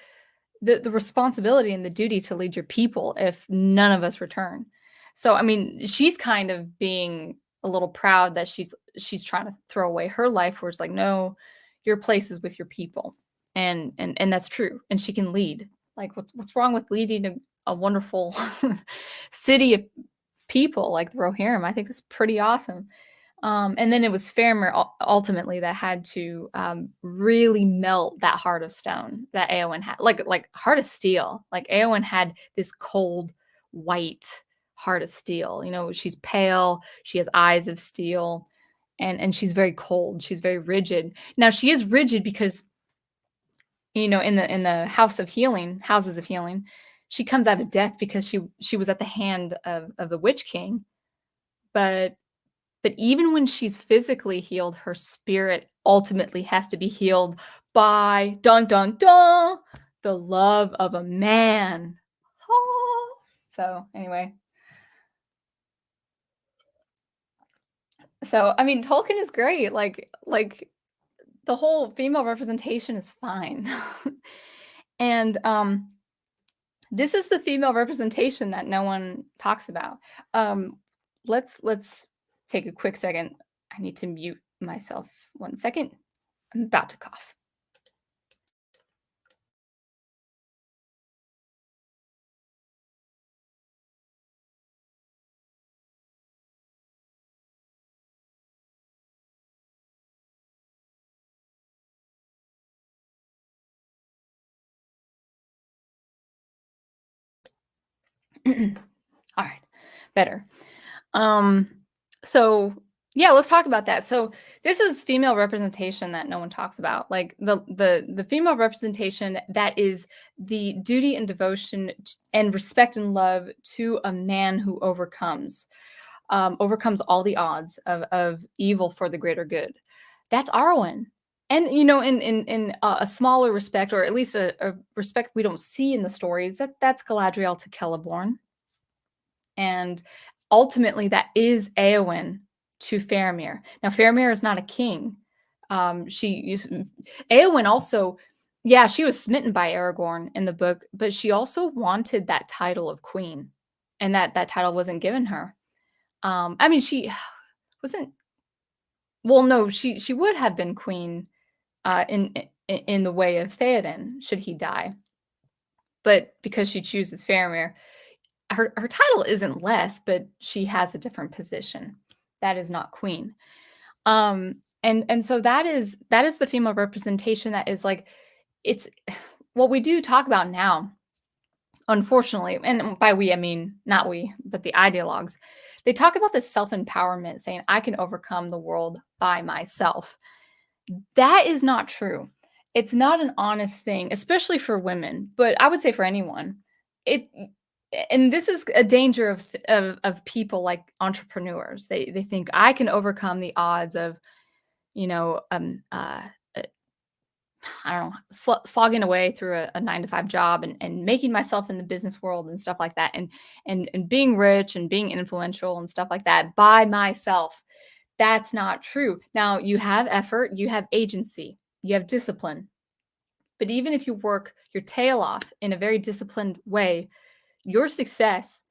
the responsibility and the duty to lead your people if none of us return." So, I mean, she's kind of being a little proud that she's trying to throw away her life, where it's like, no, your place is with your people. And that's true. And she can lead. Like, what's wrong with leading a wonderful city of people like the Rohirrim? I think it's pretty awesome. And then it was Faramir ultimately that had to really melt that heart of stone that Eowyn had, like heart of steel. Like, Eowyn had this cold, white heart of steel. She's pale, she has eyes of steel, and she's very cold. She's very rigid. Now, she is rigid because, in the houses of healing, she comes out of death because she was at the hand of the Witch King. But even when she's physically healed, her spirit ultimately has to be healed by, dun dun dun, the love of a man. Ah. So anyway, I mean, Tolkien is great. Like the whole female representation is fine. And this is the female representation that no one talks about. Let's take a quick second. I need to mute myself 1 second. I'm about to cough. All right, better. So yeah, let's talk about that. So this is female representation that no one talks about. Like the female representation that is the duty and devotion and respect and love to a man who overcomes all the odds of evil for the greater good. That's Arwen. And in a smaller respect, or at least a respect we don't see in the stories, that's Galadriel to Celeborn. And ultimately, that is Éowyn to Faramir. Now, Faramir is not a king. She used Éowyn also, yeah, she was smitten by Aragorn in the book, but she also wanted that title of queen, and that title wasn't given her. I mean, she wasn't. Well, no, she would have been queen in the way of Theoden should he die, but because she chooses Faramir, her title isn't less, but she has a different position. That is not queen. And so that is the female representation that is like it's what we do talk about now, unfortunately, and by we I mean not we, but the ideologues. They talk about this self-empowerment, saying I can overcome the world by myself. That is not true. It's not an honest thing, especially for women, but I would say for anyone. It and this is a danger of people like entrepreneurs. They think I can overcome the odds of, you know, uh, I don't know, slogging away through a 9 to 5 job and making myself in the business world and stuff like that, and being rich and being influential and stuff like that by myself. That's not true. Now, you have effort, you have agency, you have discipline. But even if you work your tail off in a very disciplined way, your success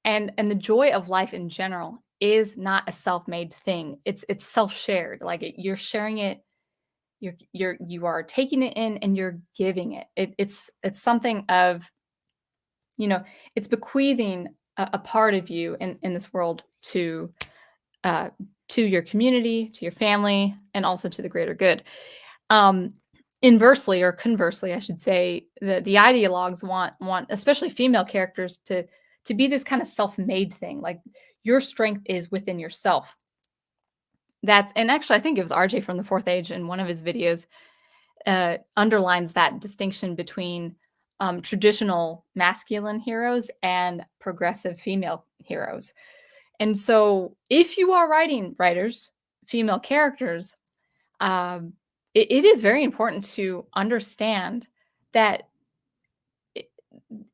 and the joy of life in general is not a self-made thing. It's self-shared. Like you're sharing it, you are taking it in and you're giving it. It's something of, you know, it's bequeathing a part of you in this world uh, to your community, to your family, and also to the greater good. Um, Inversely or conversely, I should say, the ideologues want especially female characters to be this kind of self-made thing. Like your strength is within yourself. That's and actually I think it was RJ from the Fourth Age in one of his videos underlines that distinction between traditional masculine heroes and progressive female heroes. And so, if you are writing writers, female characters, it is very important to understand that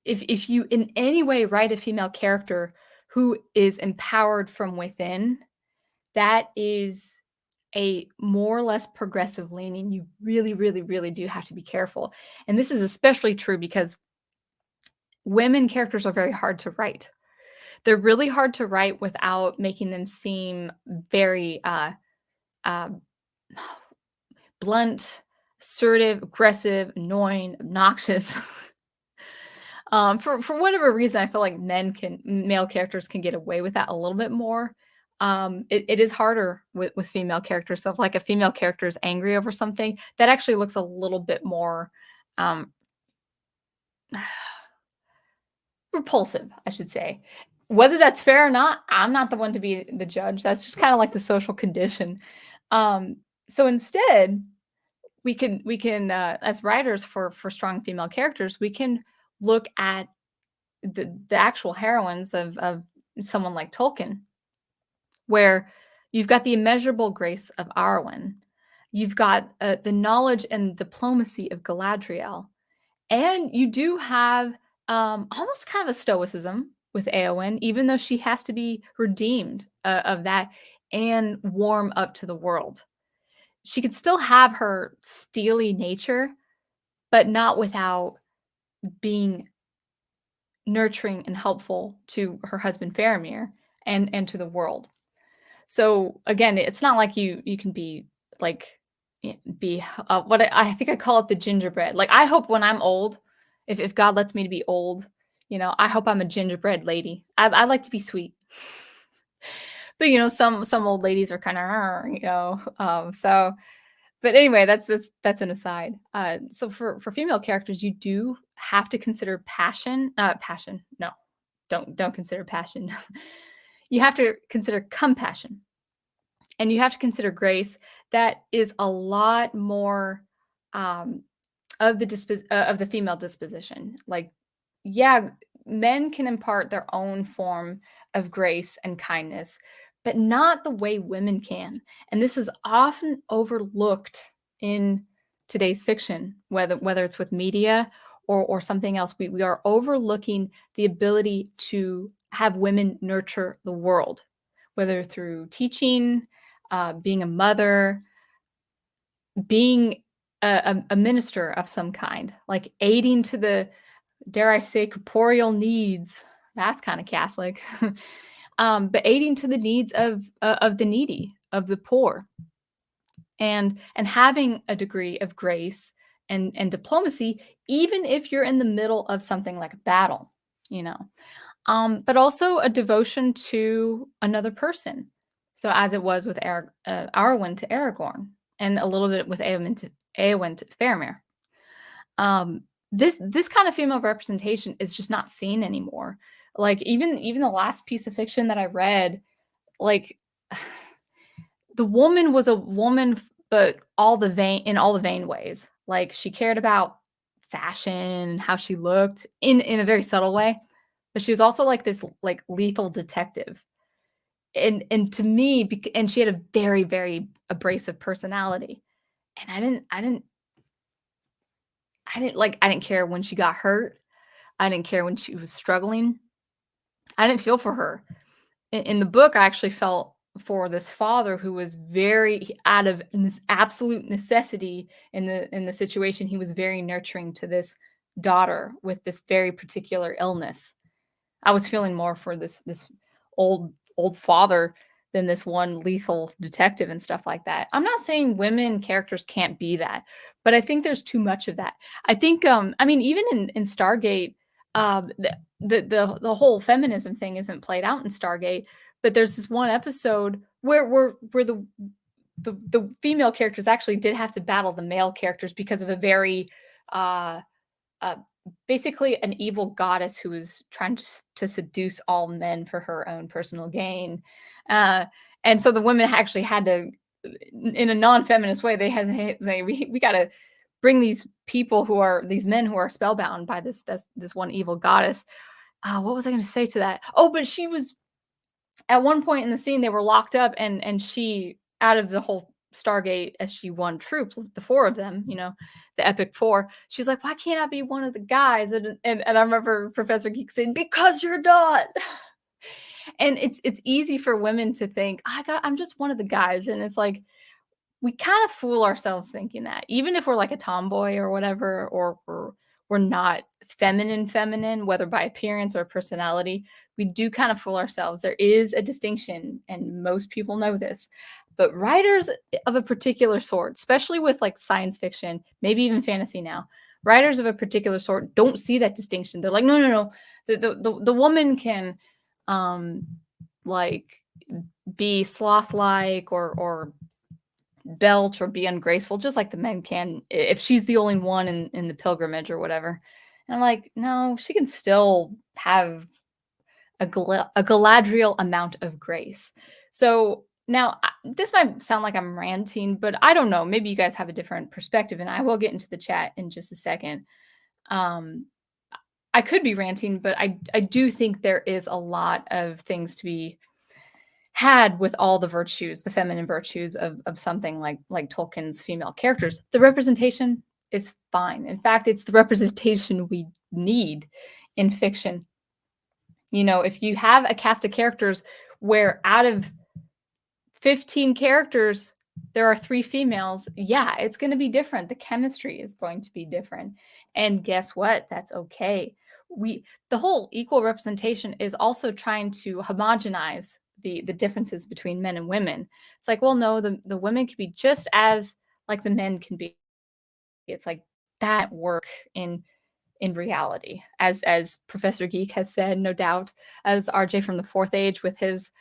if you in any way write a female character who is empowered from within, that is a more or less progressive leaning. You really, really, really do have to be careful. And this is especially true because women characters are very hard to write. They're really hard to write without making them seem very um, blunt, assertive, aggressive, annoying, obnoxious. For whatever reason, I feel like male characters can get away with that a little bit more. It is harder with female characters. So if like a female character is angry over something, that actually looks a little bit more um, repulsive, I should say. Whether that's fair or not, I'm not the one to be the judge. That's just kind of like the social condition. So instead, we can as writers for strong female characters, we can look at the actual heroines of someone like Tolkien, where you've got the immeasurable grace of Arwen, you've got the knowledge and diplomacy of Galadriel, and you do have almost kind of a stoicism with Éowyn, even though she has to be redeemed of that and warm up to the world. She could still have her steely nature, but not without being nurturing and helpful to her husband Faramir and to the world. So again, it's not like you can be like be what I think I call it the gingerbread. Like I hope when I'm old, if God lets me to be old, I hope I'm a gingerbread lady. I like to be sweet. But some old ladies are kind of so but anyway, that's an aside. So for female characters, you do have to consider passion. No, don't consider passion. You have to consider compassion, and you have to consider grace. That is a lot more um, of the female disposition. Like, yeah, men can impart their own form of grace and kindness, but not the way women can. And this is often overlooked in today's fiction, whether it's with media or something else. We are overlooking the ability to have women nurture the world, whether through teaching, being a mother, being a minister of some kind, like aiding to the, dare I say, corporeal needs. That's kind of Catholic. But aiding to the needs of the needy, of the poor, and having a degree of grace and diplomacy, even if you're in the middle of something like a battle, you know. But also a devotion to another person. So as it was with Arwen to Aragorn, and a little bit with Eowyn to Faramir. This kind of female representation is just not seen anymore. Like even the last piece of fiction that I read, like the woman was a woman, but in all the vain ways. Like she cared about fashion and how she looked in a very subtle way, but she was also like this like lethal detective. And to me, and she had a very very abrasive personality, and I didn't care when she got hurt. I didn't care when she was struggling. I didn't feel for her. In the book, I actually felt for this father who was very out of this absolute necessity in the situation. He was very nurturing to this daughter with this very particular illness. I was feeling more for this old father than this one lethal detective and stuff like that. I'm not saying women characters can't be that, but I think there's too much of that. I think I mean even in Stargate, the whole feminism thing isn't played out in Stargate, but there's this one episode where the female characters actually did have to battle the male characters because of a very uh uh, basically an evil goddess who was trying to seduce all men for her own personal gain. Uh, and so the women actually had to, in a non-feminist way, they had to say, we got to bring these men who are spellbound by this one evil goddess. What was I going to say to that? Oh, but she was at one point in the scene they were locked up, and she, out of the whole Stargate SG-1 troop, the four of them, you know, the epic four, she's like, why can't I be one of the guys? And I remember Professor Geek saying, because you're not. And it's easy for women to think I'm just one of the guys, and it's like we kind of fool ourselves thinking that, even if we're like a tomboy or whatever, or we're not feminine, whether by appearance or personality, we do kind of fool ourselves. There is a distinction, and most people know this. But writers of a particular sort, especially with like science fiction, maybe even fantasy now, writers of a particular sort don't see that distinction. They're like, no. The woman can like be sloth-like or belch or be ungraceful, just like the men can, if she's the only one in the pilgrimage or whatever. And I'm like, no, she can still have a Galadriel amount of grace. So now this might sound like I'm ranting, but I don't know. Maybe you guys have a different perspective, and I will get into the chat in just a second. I could be ranting, but I do think there is a lot of things to be had with all the virtues, the feminine virtues of something like Tolkien's female characters. The representation is fine. In fact, it's the representation we need in fiction. You know, if you have a cast of characters where out of 15 characters there are 3 females, yeah, it's going to be different. The chemistry is going to be different. And guess what? That's okay. The whole equal representation is also trying to homogenize the differences between men and women. It's like, well, no, the women can be just as like the men can be. It's like that work in reality, as Professor Geek has said, no doubt, as RJ from the Fourth Age with his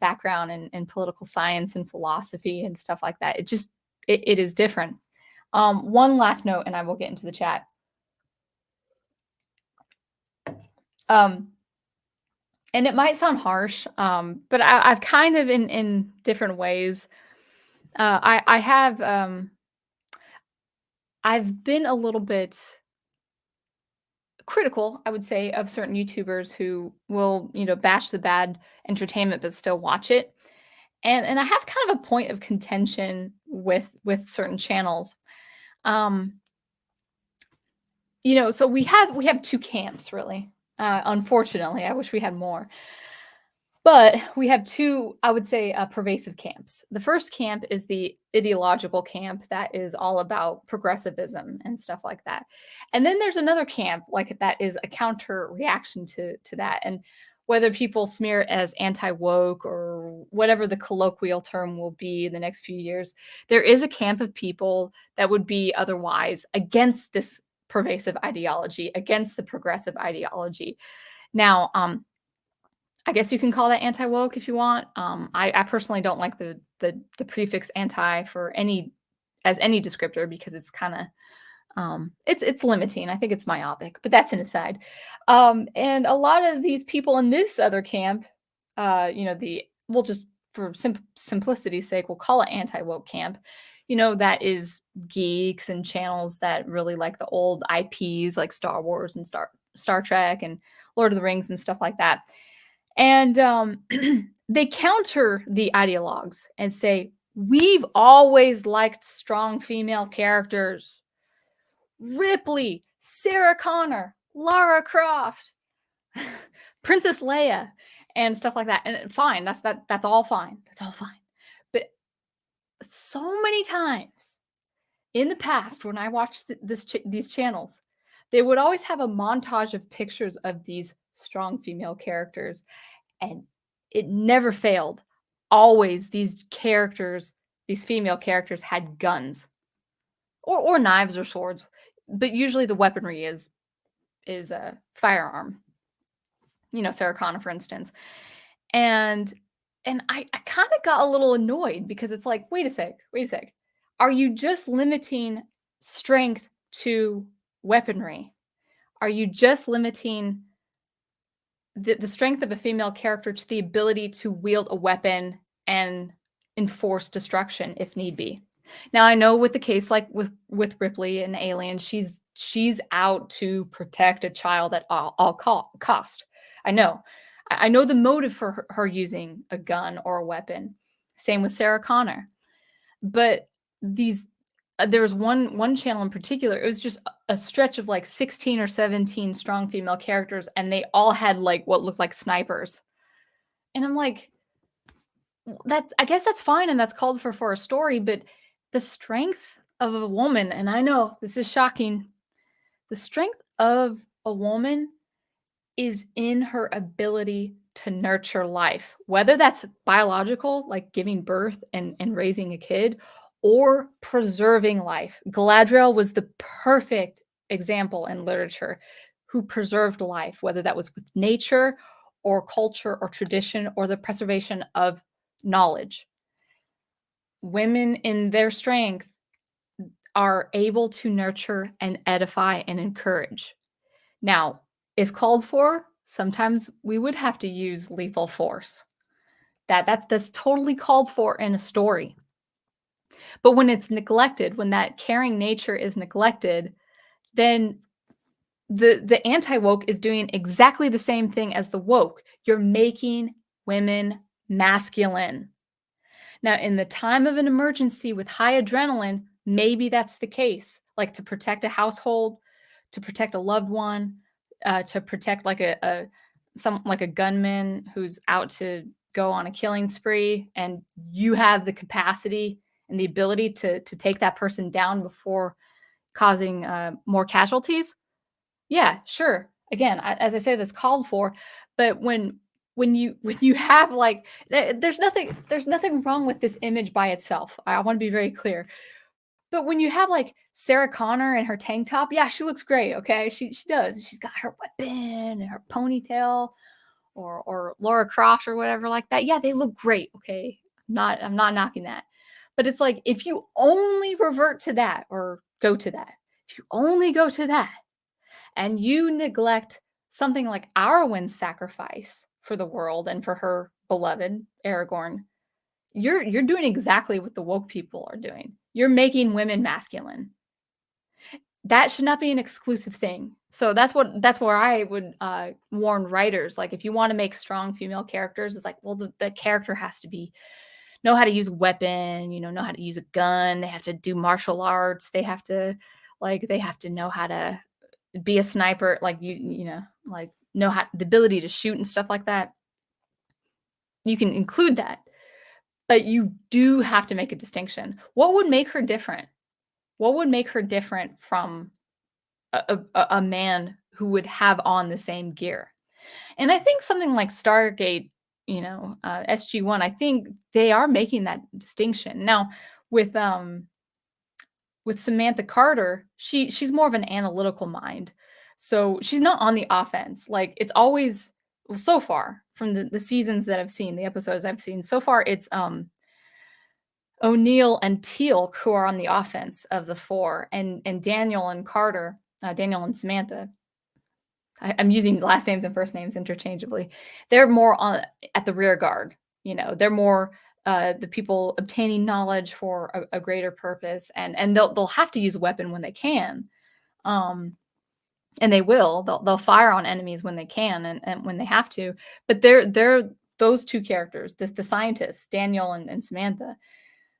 background in political science and philosophy and stuff like that. It is different. One last note, and I will get into the chat. And it might sound harsh, but I've kind of in different ways. I've been a little bit critical, I would say, of certain YouTubers who will, you know, bash the bad entertainment but still watch it. And I have kind of a point of contention with certain channels. You know, so we have 2 camps really. Unfortunately, I wish we had more. But we have two, I would say, pervasive camps. The first camp is the ideological camp that is all about progressivism and stuff like that. And then there's another camp like that is a counter reaction to that. And whether people smear it as anti-woke or whatever the colloquial term will be in the next few years, there is a camp of people that would be otherwise against this pervasive ideology, against the progressive ideology. Now, I guess you can call that anti-woke if you want. I personally don't like the prefix anti for any as any descriptor because it's kind of it's limiting. I think it's myopic, but that's an aside. And a lot of these people in this other camp, we'll just for simplicity's sake, we'll call it anti-woke camp. That is geeks and channels that really like the old IPs like Star Wars and Star Trek and Lord of the Rings and stuff like that. And they counter the ideologues and say, we've always liked strong female characters. Ripley, Sarah Connor, Lara Croft, Princess Leia, and stuff like that. And fine, that's all fine. That's all fine. But so many times in the past, when I watched these channels, they would always have a montage of pictures of these strong female characters, and it never failed. Always these characters, these female characters, had guns or knives or swords, but usually the weaponry is a firearm. Sarah Connor, for instance. And I kind of got a little annoyed because it's like, wait a sec. Are you just limiting strength to weaponry? Are you just limiting the strength of a female character to the ability to wield a weapon and enforce destruction if need be? Now, I know with the case like with Ripley and Alien, she's out to protect a child at all cost. I know the motive for her using a gun or a weapon. Same with Sarah Connor. But there was one channel in particular. It was just a stretch of like 16 or 17 strong female characters, and they all had like what looked like snipers. And I'm like, I guess that's fine, and that's called for a story, but the strength of a woman, and I know this is shocking, the strength of a woman is in her ability to nurture life, whether that's biological, like giving birth and raising a kid, or preserving life. Galadriel was the perfect example in literature who preserved life, whether that was with nature or culture or tradition or the preservation of knowledge. Women in their strength are able to nurture and edify and encourage. Now, if called for, sometimes we would have to use lethal force. That's totally called for in a story. But when it's neglected, when that caring nature is neglected, then the anti-woke is doing exactly the same thing as the woke. You're making women masculine. Now, in the time of an emergency with high adrenaline, maybe that's the case, like to protect a household, to protect a loved one, to protect like a gunman who's out to go on a killing spree, and you have the capacity and the ability to take that person down before causing more casualties. Yeah, sure. Again, as I say, that's called for, but when you have like there's nothing wrong with this image by itself. I want to be very clear. But when you have like Sarah Connor in her tank top, yeah, she looks great. Okay, she does. She's got her weapon and her ponytail, or Lara Croft or whatever like that. Yeah, they look great. Okay, I'm not knocking that. But it's like if you only revert to that or go to that, if you only go to that, and you neglect something like Arwen's sacrifice for the world and for her beloved Aragorn, you're doing exactly what the woke people are doing. You're making women masculine. That should not be an exclusive thing. So that's where I would warn writers. Like, if you want to make strong female characters, it's like, well, the character has to know how to use a weapon, know how to use a gun. They have to do martial arts. They have to know how to be a sniper. Like like know how the ability to shoot and stuff like that, you can include that. But you do have to make a distinction. What would make her different? What would make her different from a man who would have on the same gear? And I think something like Stargate, SG-1, I think they are making that distinction. Now, with Samantha Carter, she's more of an analytical mind. So she's not on the offense. Like it's always well, so far from the seasons that I've seen, the episodes I've seen, so far it's O'Neill and Teal'c who are on the offense of the four, and Daniel and Carter, Daniel and Samantha. I'm using last names and first names interchangeably. They're more on at the rear guard. They're more the people obtaining knowledge for a greater purpose, and they'll have to use a weapon when they can, and they will. They'll fire on enemies when they can and when they have to. But they're those two characters, the scientists, Daniel and Samantha.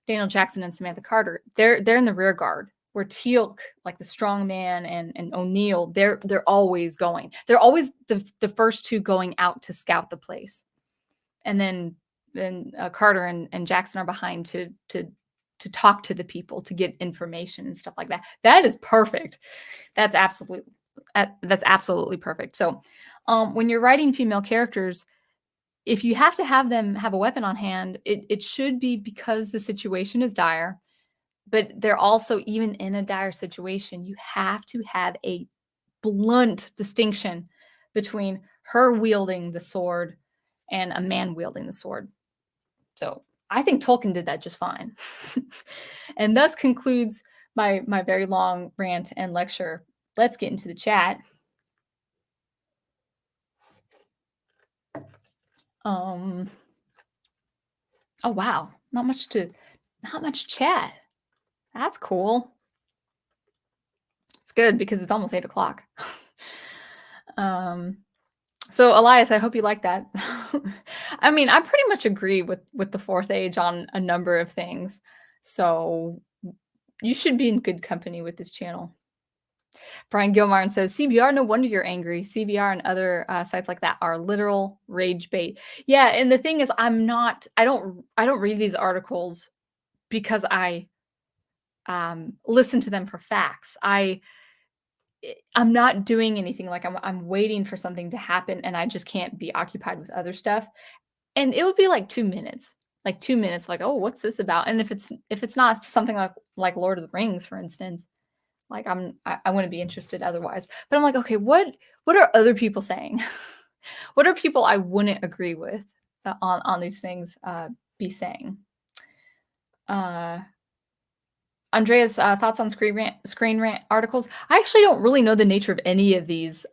Daniel Jackson and Samantha Carter, they're in the rear guard. Where Teal'c, like the strong man, and O'Neill, they're always going. They're always the first two going out to scout the place, and then Carter and Jackson are behind to talk to the people, to get information and stuff like that. That is perfect. That's absolutely perfect. So, when you're writing female characters, if you have to have them have a weapon on hand, it should be because the situation is dire. But they're also, even in a dire situation, you have to have a blunt distinction between her wielding the sword and a man wielding the sword. So I think Tolkien did that just fine. And thus concludes my very long rant and lecture. Let's get into the chat. Oh wow, not much chat. That's cool. It's good because it's almost 8 o'clock. So Elias, I hope you like that. I mean, I pretty much agree with the fourth age on a number of things. So you should be in good company with this channel. Brian Gilmartin says, CBR, no wonder you're angry. CBR and other sites like that are literal rage bait. Yeah, and the thing is, I don't read these articles because I listen to them for facts. I'm not doing anything. Like I'm waiting for something to happen, and I just can't be occupied with other stuff. And it would be like 2 minutes, like, oh, what's this about? And if it's not something like Lord of the Rings, for instance, like I wouldn't be interested otherwise. But I'm like, okay, what are other people saying? What are people I wouldn't agree with on these things be saying? Andrea's thoughts on Screen Rant articles. I actually don't really know the nature of any of these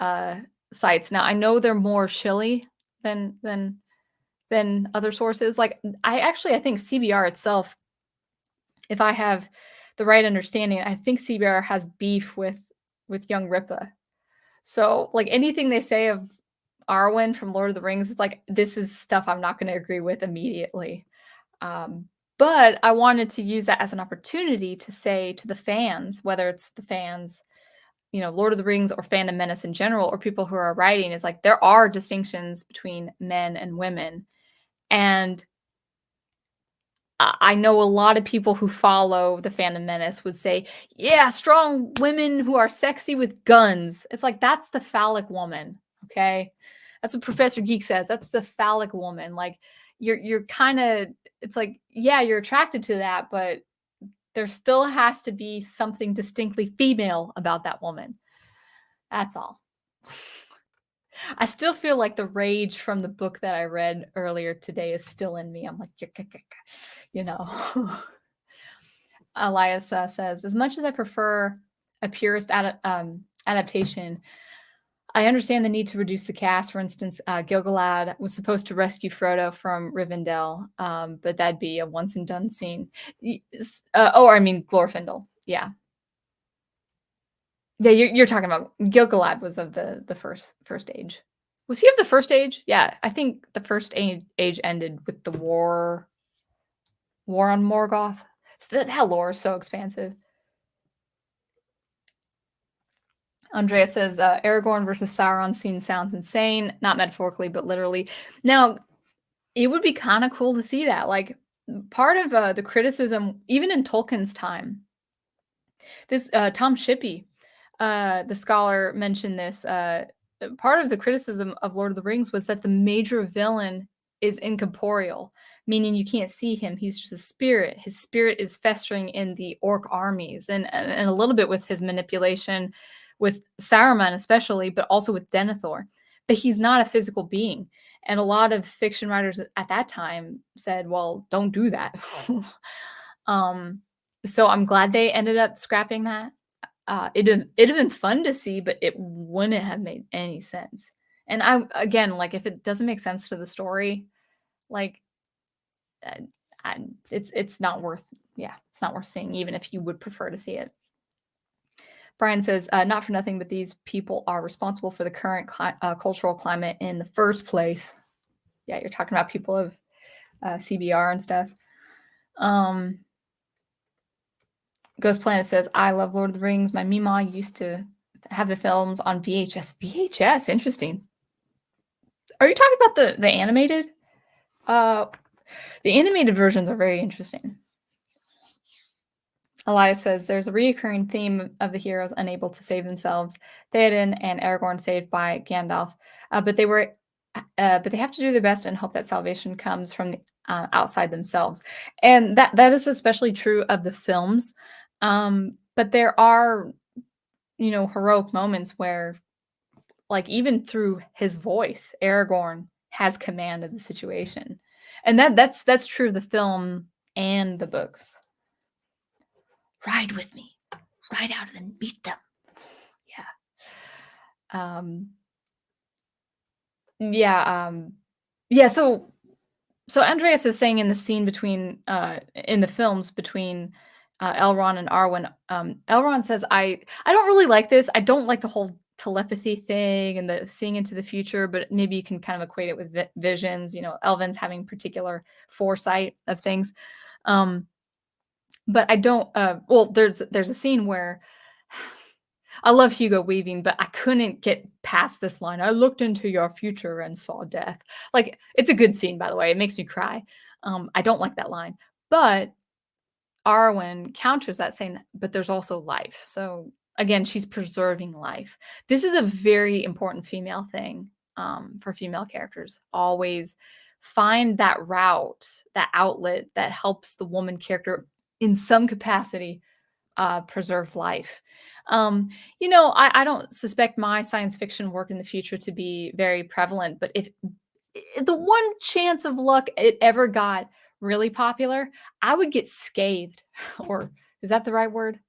sites. Now I know they're more shilly than other sources. Like I think CBR itself, if I have the right understanding, I think CBR has beef with young Ripa. So like anything they say of Arwen from Lord of the Rings, it's like this is stuff I'm not going to agree with immediately. But I wanted to use that as an opportunity to say to the fans, whether it's the fans, Lord of the Rings or fandom menace in general, or people who are writing, is like there are distinctions between men and women. And I know a lot of people who follow the fandom menace would say, yeah, strong women who are sexy with guns. It's like, that's the phallic woman. Okay. That's what Professor Geek says. That's the phallic woman. Like you're kind of, it's like, yeah, you're attracted to that, but there still has to be something distinctly female about that woman. That's all. I still feel like the rage from the book that I read earlier today is still in me. I'm like, Elias says, as much as I prefer a purist adaptation, I understand the need to reduce the cast. For instance, Gil-galad was supposed to rescue Frodo from Rivendell, but that'd be a once and done scene. Glorfindel. Yeah. Yeah, you're talking about Gil-galad was of the first age. Was he of the first age? Yeah, I think the first age ended with the war on Morgoth. That lore is so expansive. Andrea says Aragorn versus Sauron scene sounds insane, not metaphorically, but literally. Now, it would be kind of cool to see that. Like, part of the criticism, even in Tolkien's time, this Tom Shippey, the scholar, mentioned this. Part of the criticism of Lord of the Rings was that the major villain is incorporeal, meaning you can't see him. He's just a spirit. His spirit is festering in the orc armies, and a little bit with his manipulation with Saruman, especially, but also with Denethor. But he's not a physical being. And a lot of fiction writers at that time said, well, don't do that. So I'm glad they ended up scrapping that. It'd have been fun to see, but it wouldn't have made any sense. And again, like, if it doesn't make sense to the story, like, uh, it's not worth, yeah, it's not worth seeing, even if you would prefer to see it. Brian says, not for nothing, but these people are responsible for the current cultural climate in the first place. Yeah, you're talking about people of CBR and stuff. Ghost Planet says, I love Lord of the Rings. My Mima used to have the films on VHS. VHS, interesting. Are you talking about the animated? The animated versions are very interesting. Elias says, there's a reoccurring theme of the heroes unable to save themselves. Theoden and Aragorn saved by Gandalf, but they have to do their best and hope that salvation comes from the outside themselves. And that is especially true of the films. But there are, heroic moments where, like, even through his voice, Aragorn has command of the situation. And that's true of the film and the books. Ride with me. Ride out and meet them. Yeah. So Andreas is saying in the scene between in the films between Elrond and Arwen, Elrond says, I don't really like this. I don't like the whole telepathy thing and the seeing into the future, but maybe you can kind of equate it with visions, elvens having particular foresight of things. But I don't, well, there's a scene where I love Hugo Weaving, but I couldn't get past this line. I looked into your future and saw death. Like, it's a good scene, by the way. It makes me cry. I don't like that line. But Arwen counters that, saying, but there's also life. So again, she's preserving life. This is a very important female thing for female characters. Always find that route, that outlet that helps the woman character in some capacity preserve life. I don't suspect my science fiction work in the future to be very prevalent, but if the one chance of luck it ever got really popular, I would get scathed. Or is that the right word?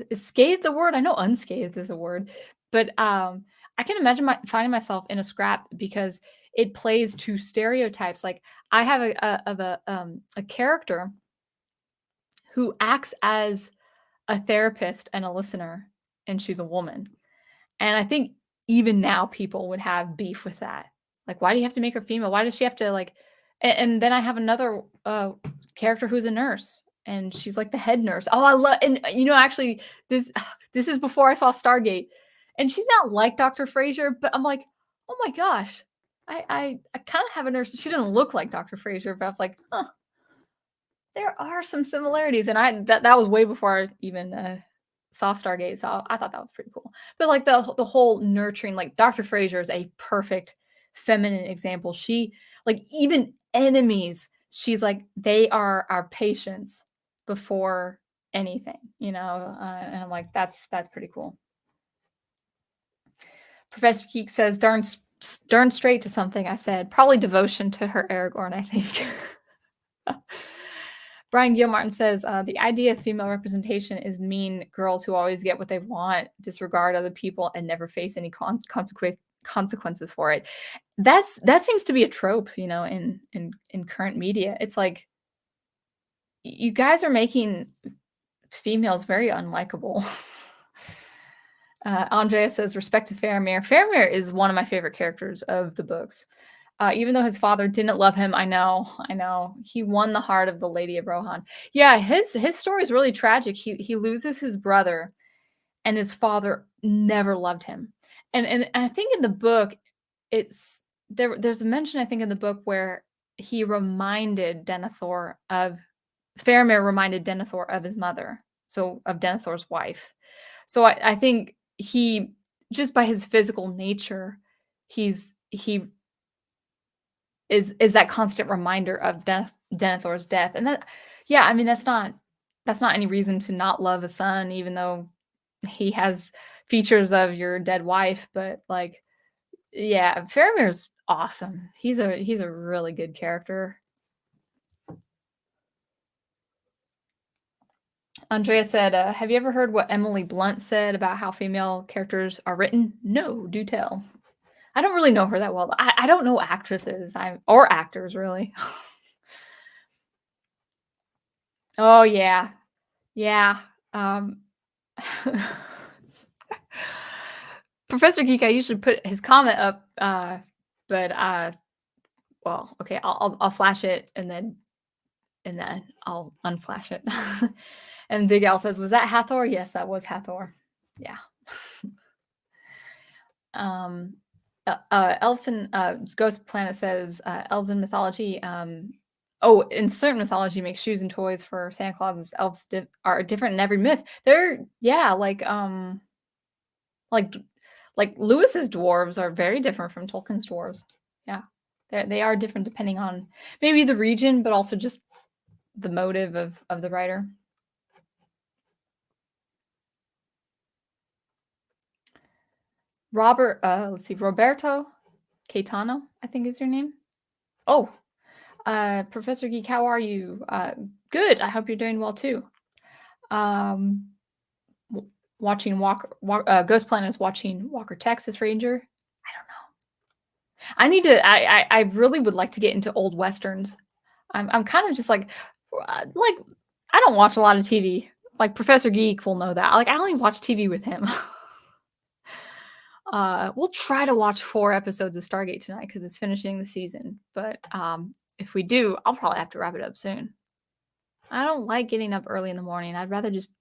Is scathed the word? I know unscathed is a word, but I can imagine finding myself in a scrap because it plays to stereotypes. Like, I have a character who acts as a therapist and a listener, and she's a woman. And I think even now people would have beef with that. Like, why do you have to make her female? Why does she have to, like, and then I have another character who's a nurse, and she's like the head nurse. Oh, I love, and actually this is before I saw Stargate, and she's not like Dr. Frasier, but I'm like, oh my gosh, I kind of have a nurse. She doesn't look like Dr. Frasier, but I was like, huh, there are some similarities. And that was way before I even saw Stargate, so I thought that was pretty cool. But like the whole nurturing, like Dr. Frasier is a perfect feminine example. She, like, even enemies, she's like, they are our patients before anything, and I'm like, that's pretty cool. Professor Geek says, darn straight to something I said. Probably devotion to her Aragorn, I think. Brian Gilmartin says, the idea of female representation is mean girls who always get what they want, disregard other people, and never face any consequences for it. That seems to be a trope, in current media. It's like, you guys are making females very unlikable. Andrea says, respect to Faramir. Faramir is one of my favorite characters of the books. Even though his father didn't love him, I know. He won the heart of the Lady of Rohan. Yeah, his story is really tragic. He loses his brother, and his father never loved him. And I think in the book, it's there's a mention, I think, in the book where he reminded Denethor of Faramir reminded Denethor of his mother, so of Denethor's wife. So I think he just by his physical nature, he is that constant reminder of Denethor's death, and that yeah, I mean, that's not any reason to not love a son, even though he has features of your dead wife, but, like, yeah, Faramir's awesome. He's a really good character. Andrea said, "Have you ever heard what Emily Blunt said about how female characters are written?" No, do tell. I don't really know her that well. I don't know actresses, or actors, really. Oh, yeah. Yeah, um Professor Geek, I usually put his comment up, but, well, okay, I'll flash it and then I'll unflash it. And Big Al says, "Was that Hathor?" Yes, that was Hathor. Yeah. Um, Elves and Ghost Planet says, elves in mythology. Oh, in certain mythology, make shoes and toys for Santa Claus. Elves are different in every myth. They're yeah, like Lewis's dwarves are very different from Tolkien's dwarves. Yeah, they are different depending on maybe the region, but also just the motive of the writer. Robert, let's see, Roberto Caetano, I think is your name. Oh, Professor Geek, how are you? Good. I hope you're doing well too. Um, watching Ghost Planet is watching Walker Texas Ranger. I don't know. I need to. I really would like to get into old westerns. I'm kind of just like I don't watch a lot of TV. Like Professor Geek will know that. Like I only watch TV with him. We'll try to watch 4 episodes of Stargate tonight because it's finishing the season. But if we do, I'll probably have to wrap it up soon. I don't like getting up early in the morning. I'd rather just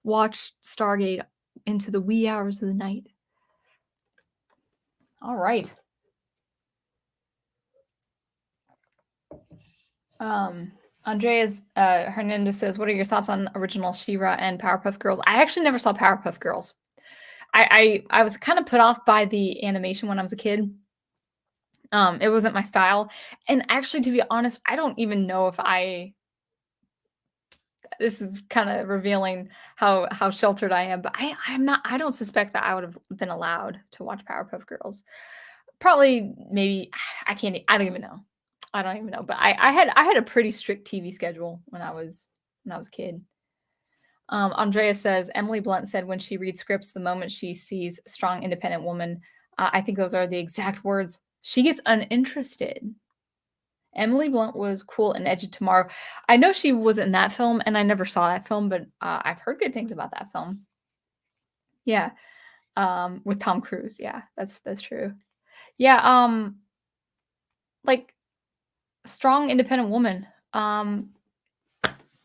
watch Stargate into the wee hours of the night. All right. Andreas Hernandez says, "What are your thoughts on original She-Ra and Powerpuff Girls?" I actually never saw Powerpuff Girls. I was kind of put off by the animation when I was a kid. It wasn't my style, and actually, to be honest, I don't even know if this is kind of revealing how sheltered I am, but I'm not. I don't suspect that I would have been allowed to watch Powerpuff Girls. Probably, maybe I can't. I don't even know. I don't even know. But I had a pretty strict TV schedule when I was a kid. Andrea says Emily Blunt said when she reads scripts, the moment she sees strong, independent woman, I think those are the exact words. She gets uninterested. Emily Blunt was cool in Edge of Tomorrow. I know she was in that film, and I never saw that film, but I've heard good things about that film. Yeah, with Tom Cruise. Yeah, that's true. Yeah, like strong, independent woman.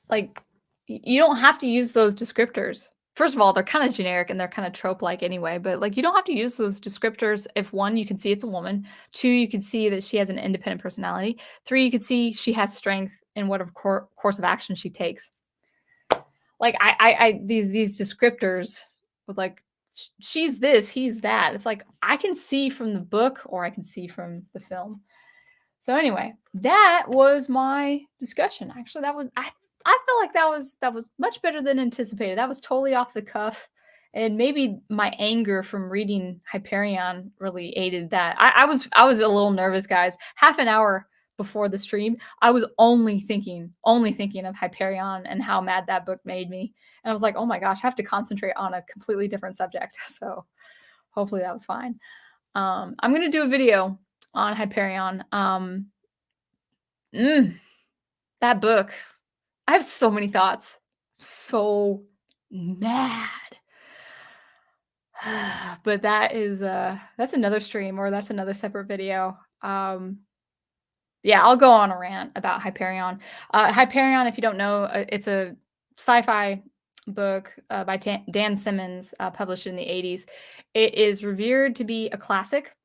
Like you don't have to use those descriptors. First of all, they're kind of generic and they're kind of trope-like anyway, but like you don't have to use those descriptors if one, you can see it's a woman, two, you can see that she has an independent personality, three, you can see she has strength in whatever course of action she takes. Like these descriptors with like she's this, he's that. It's like I can see from the book or I can see from the film. So anyway, that was my discussion. Actually, I felt like that was much better than anticipated. That was totally off the cuff, and maybe my anger from reading Hyperion really aided that. I was a little nervous, guys. Half an hour before the stream, I was only thinking of Hyperion and how mad that book made me. And I was like, oh my gosh, I have to concentrate on a completely different subject. So hopefully that was fine. I'm gonna do a video on Hyperion. That book. I have so many thoughts. So mad. But that's another stream or that's another separate video. Yeah, I'll go on a rant about Hyperion. Hyperion, if you don't know, it's a sci-fi book by Dan Simmons, published in the 80s. It is revered to be a classic.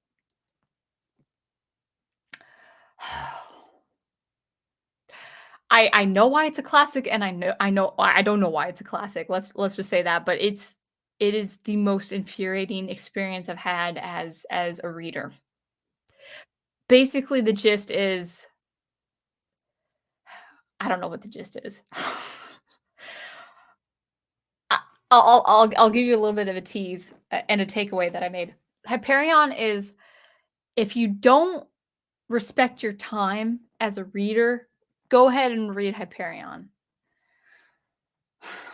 I know why it's a classic, and I don't know why it's a classic. Let's just say that, but it is the most infuriating experience I've had as a reader. Basically, the gist is I don't know what the gist is. I I'll give you a little bit of a tease, and a takeaway that I made. Hyperion is if you don't respect your time as a reader, go ahead and read Hyperion.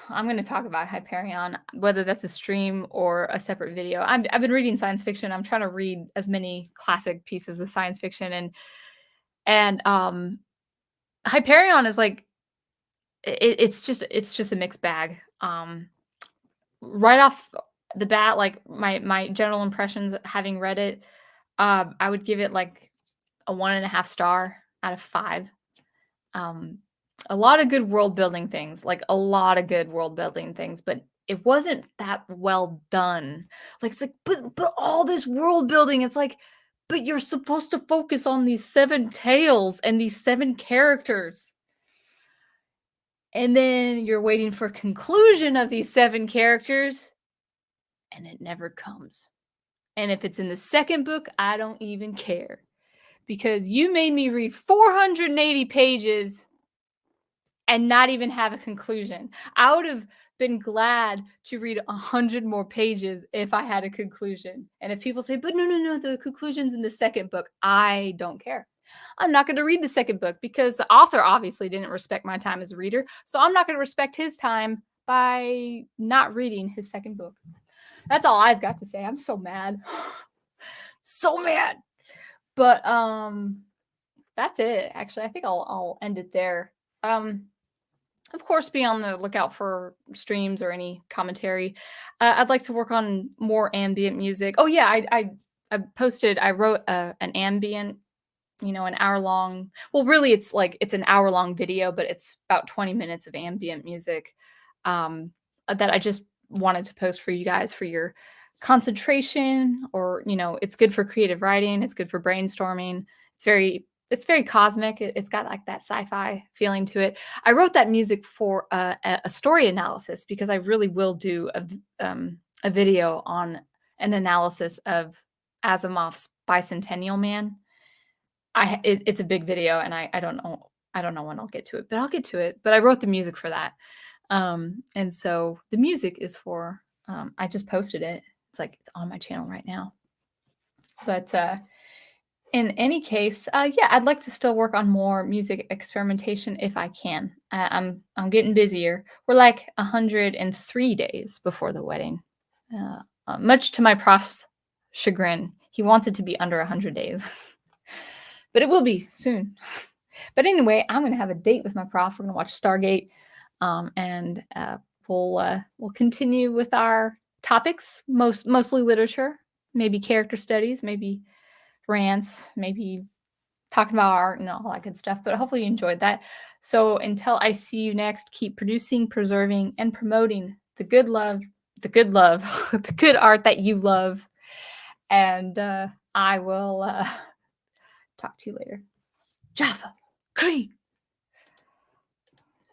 I'm gonna talk about Hyperion, whether that's a stream or a separate video. I've been reading science fiction. I'm trying to read as many classic pieces of science fiction, and Hyperion is like it's just a mixed bag. Right off the bat, like my general impressions having read it, I would give it like a 1.5 star out of 5. Um, a lot of good world building things, like a lot of good world building things, but it wasn't that well done. Like it's like, but all this world building, it's like, but you're supposed to focus on these 7 tales and these 7 characters. And then you're waiting for conclusion of these 7 characters, and it never comes. And if it's in the second book, I don't even care. Because you made me read 480 pages and not even have a conclusion. I would have been glad to read 100 more pages if I had a conclusion. And if people say, but no, the conclusion's in the second book, I don't care. I'm not going to read the second book because the author obviously didn't respect my time as a reader. So I'm not going to respect his time by not reading his second book. That's all I've got to say. I'm so mad. So mad. But that's it. Actually, I think I'll end it there. Of course, be on the lookout for streams or any commentary. I'd like to work on more ambient music. Oh yeah, I wrote an ambient, an hour long. Well, really, it's an hour long video, but it's about 20 minutes of ambient music that I just wanted to post for you guys for your concentration, or it's good for creative writing. It's good for brainstorming. It's very cosmic. It's got like that sci-fi feeling to it. I wrote that music for a story analysis because I really will do a video on an analysis of Asimov's Bicentennial Man. It's a big video, and I don't know when I'll get to it, but I'll get to it. But I wrote the music for that, and so the music is for. I just posted it. It's on my channel right now. But in any case, yeah, I'd like to still work on more music experimentation if I can. I'm getting busier. We're like 103 days before the wedding. Much to my prof's chagrin, he wants it to be under 100 days, but it will be soon. But anyway, I'm gonna have a date with my prof. We're gonna watch Stargate, and we'll continue with our topics, mostly literature, maybe character studies, maybe rants, maybe talking about art and all that good stuff. But hopefully you enjoyed that. So until I see you next, keep producing, preserving, and promoting the good love, the good art that you love. And I will talk to you later. Java, Cree.